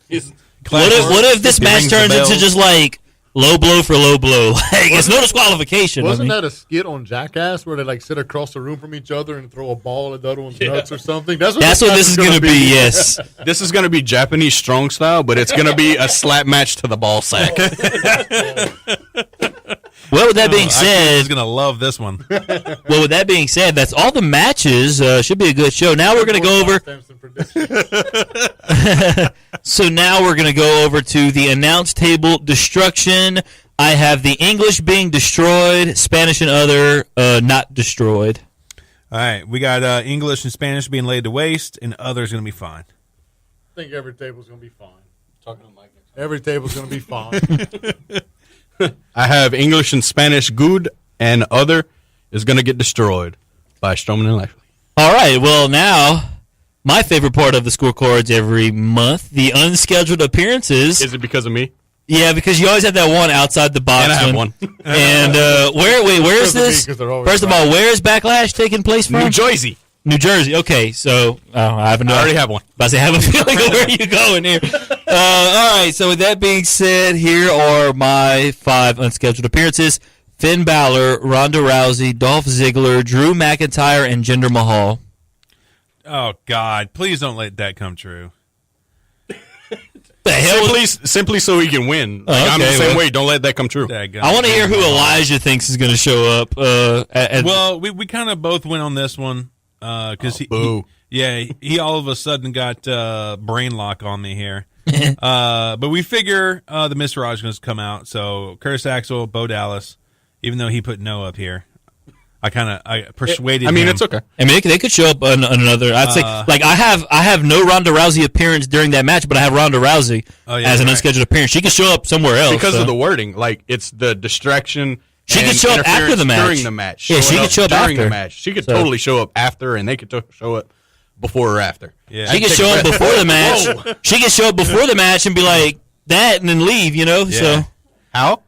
his. what if this He match rings the turns into bells. just like low blow for low blow? Like it's no disqualification. wasn't that a skit on Jackass where they like sit across the room from each other and throw a ball at the other one's nuts or something? That's what this is going to be. Yes. This is going to be Japanese strong style, but it's going to be a slap match to the ball sack. Well, with that being He's said, going to love this one. that's all the matches. Should be a good show. Now we're going to go over. So now we're going to go over to the announce table destruction. I have the English being destroyed, Spanish and other not destroyed. All right, we got English and Spanish being laid to waste, and others going to be fine. I think every table's going to be fine. Talking to Mike. Every table's going to be fine. I have English and Spanish good, and other is going to get destroyed by Strowman and Lashley. All right, well, now my favorite part of the scorecards every month, the unscheduled appearances. Is it because of me? Yeah, because you always have that one outside the box. And I have one. And where is this? Because they're always First of all, where is Backlash taking place from? New Jersey. New Jersey. Okay, so I have I already have one. I have a feeling of where you going here. All right, so with that being said, here are my 5 unscheduled appearances. Finn Balor, Ronda Rousey, Dolph Ziggler, Drew McIntyre, and Jinder Mahal. Oh, God. Please don't let that come true. The hell? Simply so he can win. Oh, I'm the okay, same well. way. Don't let that come true. I want to hear who Elijah thinks is going to show up. Well, we kind of both went on this one because he all of a sudden got brain lock on me here. But we figure the Miz Raj is going to come out. So Curtis Axel, Bo Dallas, even though he put no up here, I persuaded him. It's okay. I mean, they could show up on another. I'd say, like I have no Ronda Rousey appearance during that match, but I have Ronda Rousey as an unscheduled appearance. She could show up somewhere else Because of the wording. Like, it's the distraction. She could show up after the match. During the match. Yeah, she could show up during after. the match. She could totally show up after, and they could show up before or after. Yeah. She could show up before the match. She could show up before the match and be like that, and then leave. Yeah. So How?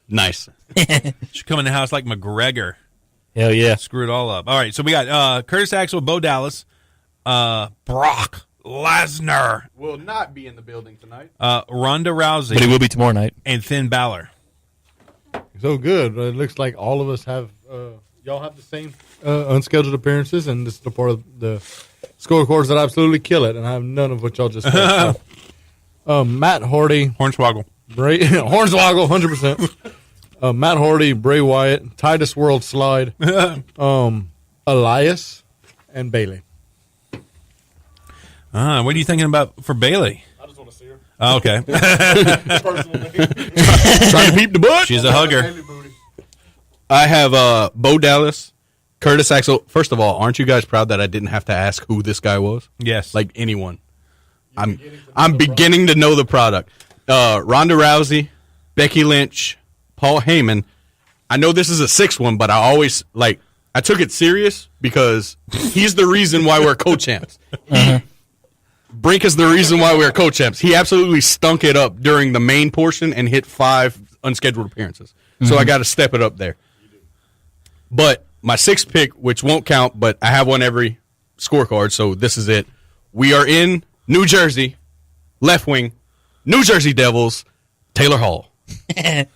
Nice. Should come in the house like McGregor. hell yeah. Screw it all up. All right, so we got Curtis Axel, Bo Dallas, Brock Lesnar, Will not be in the building tonight. Ronda Rousey, But he will be tomorrow night. and Finn Balor. So good. It looks like all of us have, y'all have the same unscheduled appearances, and this is the part of the scorecards that absolutely kill it, and I have none of what y'all just said. So, Matt Hardy, Hornswoggle. Hornswoggle, 100%. Matt Hardy, Bray Wyatt, Titus World Slide, Elias, and Bailey. What are you thinking about for Bailey? I just want to see her. Oh, okay. Personally. Trying to peep the butt. She's a hugger. I have Bo Dallas, Curtis Axel. First of all, aren't you guys proud that I didn't have to ask who this guy was? Yes. Like anyone. I'm beginning to know the product. Ronda Rousey, Becky Lynch, Paul Heyman. I know this is a 6th one, but I took it serious because he's the reason why we're co-champs. Brink is the reason why we're co-champs. He absolutely stunk it up during the main portion and hit 5 unscheduled appearances. So I got to step it up there. But my 6th pick, which won't count, but I have one every scorecard, so this is it. We are in New Jersey, left wing, New Jersey Devils, Taylor Hall. I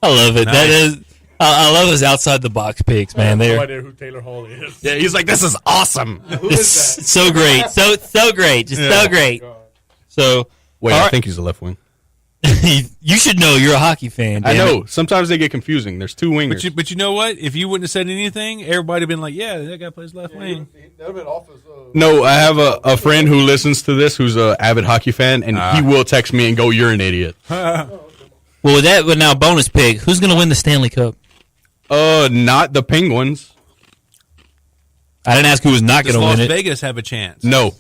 love it. Nice. That is, I love his outside the box picks, man. I have no They're idea who Taylor Hall is. Yeah, he's like, this is awesome. it's so great, so great, just so great. So Wait, all I right. think he's a left wing. You should know. You're a hockey fan. I damn know. it. Sometimes they get confusing. There's two wingers. But you know what? If you wouldn't have said anything, everybody would have been like, yeah, that guy plays left wing. That'd been off his, No, I have a friend who listens to this who's an avid hockey fan, and he will text me and go, "You're an idiot." Well, with now bonus pick, who's going to win the Stanley Cup? Not the Penguins. I didn't ask who was not Does going to Las win it. Vegas have a chance? No,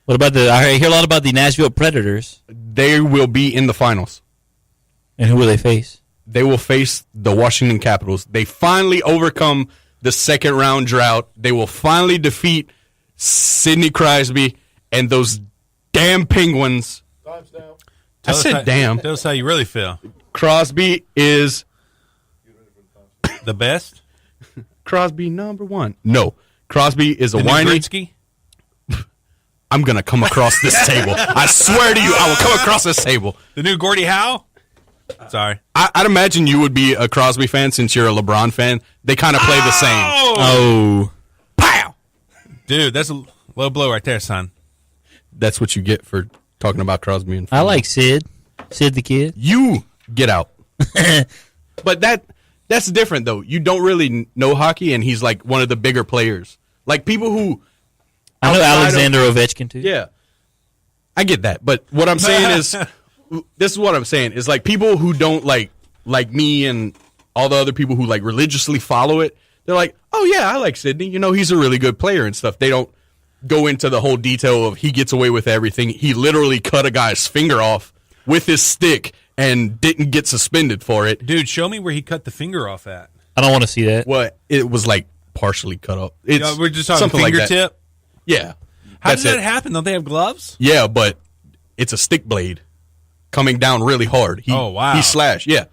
What about I hear a lot about the Nashville Predators. they will be in the finals. And who will they face? They will face the Washington Capitals. They finally overcome the second round drought. They will finally defeat Sidney Crosby and those damn Penguins. timestamp. I said damn. Tell us how you really feel. Crosby is The best? Crosby number one. No, Crosby is a The new whiny. Gretzky? I'm going to come across this table. I swear to you, I will come across this table. The new Gordie Howe? Sorry. I'd imagine you would be a Crosby fan since you're a LeBron fan. They kind of play the same. Oh. Pow! Dude, that's a low blow right there, son. That's what you get for talking about Crosby and I like Sid. Sid the Kid. you get out. But that's different though. You don't really know hockey, and he's like one of the bigger players. Like people who I know outside of- Alexander Ovechkin, too. Yeah, I get that. But what I'm saying is, this is what I'm saying is like people who don't like me and all the other people who like religiously follow it. They're like, oh yeah, I like Sidney. You know, he's a really good player and stuff. They don't go into the whole detail of he gets away with everything. He literally cut a guy's finger off with his stick and didn't get suspended for it. Dude, show me where he cut the finger off at. I don't want to see that. What it was like partially cut off. It's We're just talking something like that. fingertip. Yeah. How That's does that it. happen? Don't they have gloves? Yeah, but it's a stick blade coming down really hard. Oh, wow. He slashed. Yeah.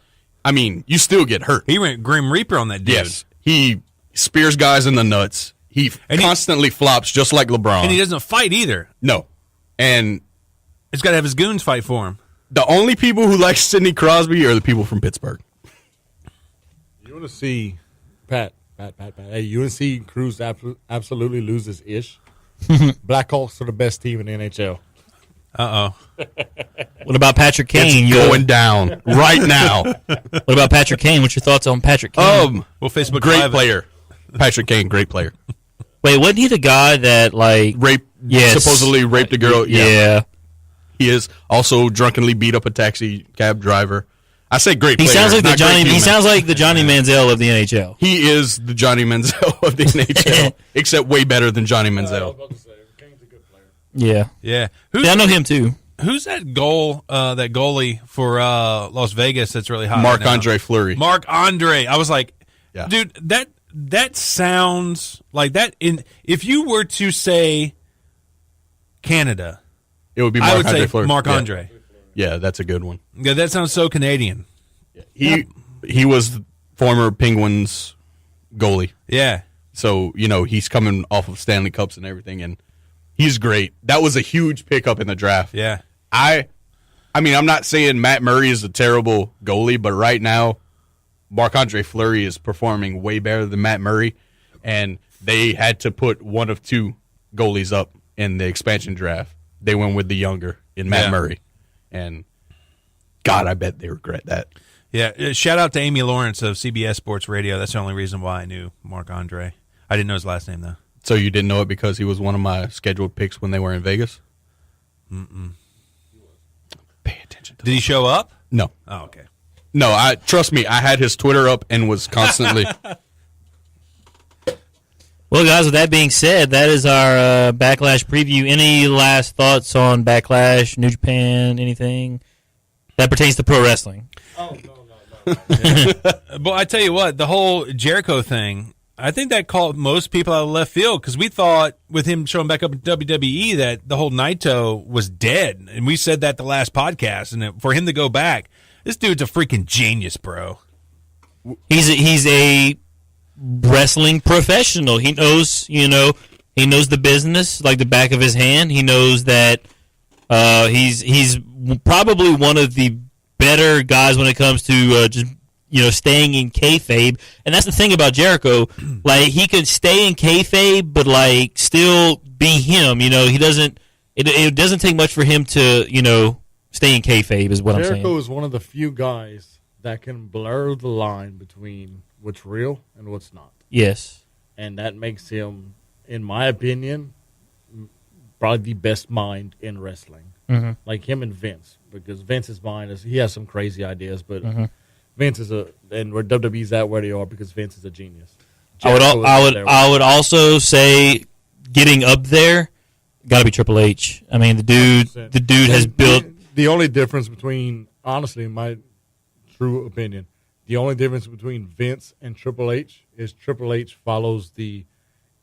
I mean, you still get hurt. He went Grim Reaper on that dude. Yes. He spears guys in the nuts. He constantly flops just like LeBron. And he doesn't fight either. No. And He's got to have his goons fight for him. the only people who like Sidney Crosby are the people from Pittsburgh. You want to see Pat. Hey, UNC Cruz absolutely loses ish. Blackhawks are the best team in the NHL. Uh-oh. What about Patrick Kane? It's going down right now. What about Patrick Kane? What's your thoughts on Patrick Kane? Well, Facebook Great Live it. player. Patrick Kane, great player. Wait, wasn't he the guy that, like... Supposedly raped a girl. Yeah. He is also drunkenly beat up a taxi cab driver. I say great He player. sounds like the not great Johnny. He human. sounds like the Johnny Manziel of the NHL. He is the Johnny Manziel of the NHL, except way better than Johnny Manziel. Kane's a good player. Yeah. Yeah. Yeah, I know him too. Who's that goalie for Las Vegas that's really hot? Marc-Andre Fleury. Marc-Andre. I was like, Yeah. dude, that sounds like that. If you were to say Canada, It would be I would Marc-Andre say Fleury. Marc-Andre. Yeah, that's a good one. Yeah, that sounds so Canadian. He was the former Penguins goalie. Yeah. So, you know, he's coming off of Stanley Cups and everything, and he's great. That was a huge pickup in the draft. Yeah. I mean, I'm not saying Matt Murray is a terrible goalie, but right now, Marc-Andre Fleury is performing way better than Matt Murray, and they had to put one of two goalies up in the expansion draft. They went with the younger in Matt Murray, and God, I bet they regret that. Yeah. Shout out to Amy Lawrence of CBS Sports Radio. That's the only reason why I knew Marc-Andre. I didn't know his last name, though. So you didn't know it because he was one of my scheduled picks when they were in Vegas? Pay attention to Did he show up? No. Oh, okay. No, trust me, I had his Twitter up and was constantly Well, guys, with that being said, that is our Backlash preview. Any last thoughts on Backlash, New Japan, anything that pertains to pro wrestling? Oh, no. But I tell you what, the whole Jericho thing, I think that caught most people out of left field because we thought with him showing back up in WWE that the whole Naito was dead. And we said that the last podcast. And for him to go back, this dude's a freaking genius, bro. He's a wrestling professional. He knows, he knows the business like the back of his hand. He knows that he's probably one of the better guys when it comes to just staying in kayfabe. And that's the thing about Jericho. Like, he could stay in kayfabe, but like still be him. He doesn't. It doesn't take much for him to stay in kayfabe is what I'm Jericho saying. is one of the few guys that can blur the line between what's real and what's not. Yes. And that makes him, in my opinion, probably the best mind in wrestling. Mm-hmm. Like him and Vince, because Vince's mind is, he has some crazy ideas, but Vince is and where WWE's at where they are because Vince is a genius. I would also say getting up there, got to be Triple H. I mean, the dude 100%. has built. The only difference between, honestly, in my true opinion, the only difference between Vince and Triple H is Triple H follows the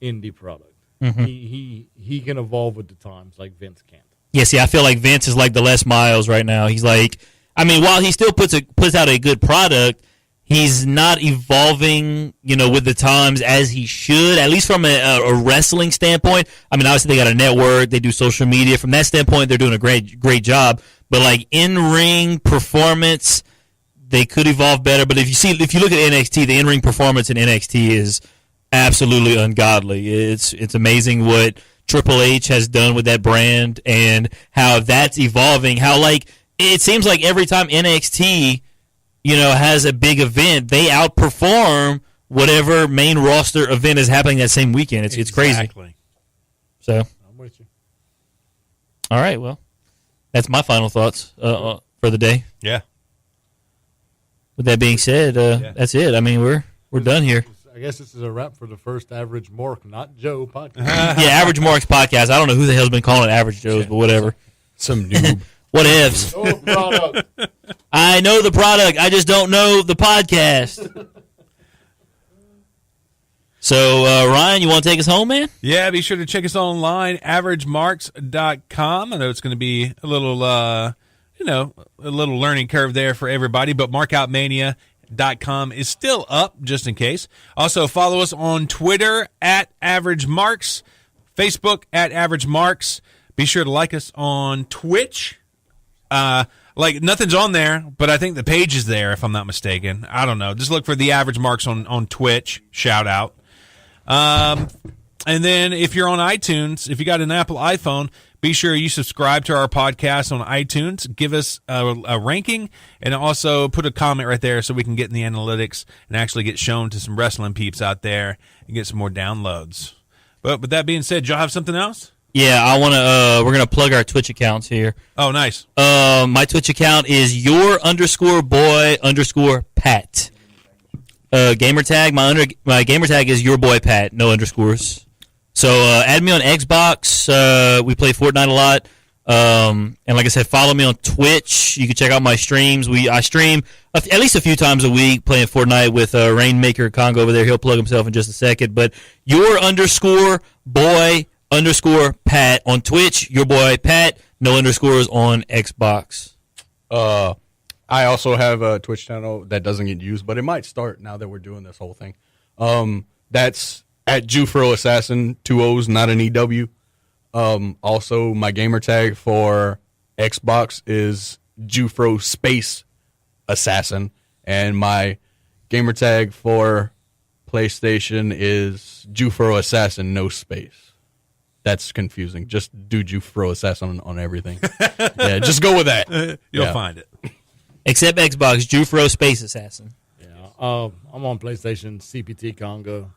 indie product. Mm-hmm. He can evolve with the times like Vince can't. Yeah, see, I feel like Vince is like the Les Miles right now. He's like, I mean, while he still puts out a good product, he's not evolving, with the times as he should, at least from a wrestling standpoint. I mean, obviously they got a network, they do social media. From that standpoint, they're doing a great job. But like in-ring performance, they could evolve better. But if you look at NXT, the in-ring performance in NXT is absolutely ungodly. It's amazing what Triple H has done with that brand and how that's evolving. How like it seems like every time NXT has a big event, they outperform whatever main roster event is happening that same weekend. It's crazy. So I'm with you. All right, well, that's my final thoughts for the day. Yeah. With that being said, that's it. I mean, we're done here. I guess this is a wrap for the first Average Mark, not Joe podcast. Yeah, Average Marks podcast. I don't know who the hell's been calling it Average Joe's, but whatever. Some noob. What ifs? I know the product. I just don't know the podcast. So, Ryan, you want to take us home, man? Yeah, be sure to check us online, AverageMarks.com. I know it's going to be a little, a little learning curve there for everybody, but MarkoutMania.com is still up, just in case. Also, follow us on Twitter at AverageMarks, Facebook at AverageMarks. Be sure to like us on Twitch. Nothing's on there, but I think the page is there, if I'm not mistaken. I don't know. Just look for the Average Marks on Twitch. Shout out. And then if you're on iTunes, if you got an Apple iPhone, be sure you subscribe to our podcast on iTunes. Give us a ranking and also put a comment right there so we can get in the analytics and actually get shown to some wrestling peeps out there and get some more downloads. But with that being said, y'all have something else? Yeah, I want to. We're gonna plug our Twitch accounts here. Oh, nice. My Twitch account is your_boy_Pat. Gamer tag. My gamer tag is yourboypat. No underscores. So add me on Xbox. We play Fortnite a lot. And like I said, follow me on Twitch. You can check out my streams. I stream at least a few times a week playing Fortnite with Rainmaker Congo over there. He'll plug himself in just a second. But your_boy_Pat on Twitch. Your boy Pat. No underscores on Xbox. I also have a Twitch channel that doesn't get used, but it might start now that we're doing this whole thing. That's at Jufro Assassin, 2 O's, not an EW. Also, my gamer tag for Xbox is Jufro Space Assassin, and my gamer tag for PlayStation is Jufro Assassin, no space. That's confusing. Just do Jufro Assassin on everything. Yeah, just go with that. You'll find it. Except Xbox, Jufro Space Assassin. Yeah, I'm on PlayStation, CPT Conga.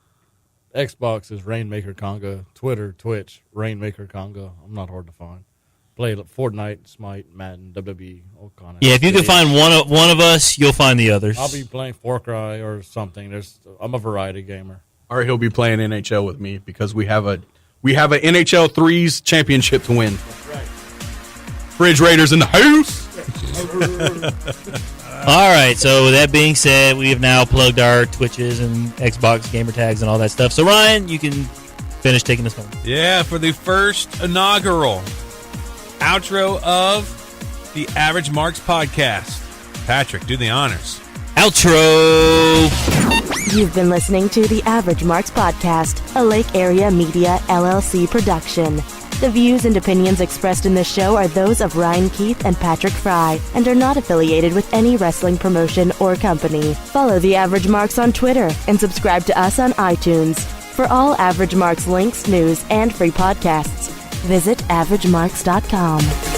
Xbox is Rainmaker Conga. Twitter, Twitch, Rainmaker Conga. I'm not hard to find. Play Fortnite, Smite, Madden, WWE, all kind of. Yeah, if you can find one of us, you'll find the others. I'll be playing Far Cry or something. I'm a variety gamer. Or he'll be playing NHL with me because we have a NHL 3s championship to win. That's right. Fridge Raiders in the house. All right, so with that being said, we have now plugged our Twitches and Xbox gamer tags and all that stuff. So, Ryan, you can finish taking us home. Yeah, for the first inaugural outro of the Average Marks podcast. Patrick, do the honors. Outro! You've been listening to the Average Marks podcast, a Lake Area Media LLC production. The views and opinions expressed in this show are those of Ryan Keith and Patrick Fry and are not affiliated with any wrestling promotion or company. Follow the Average Marks on Twitter and subscribe to us on iTunes. For all Average Marks links, news, and free podcasts, visit AverageMarks.com.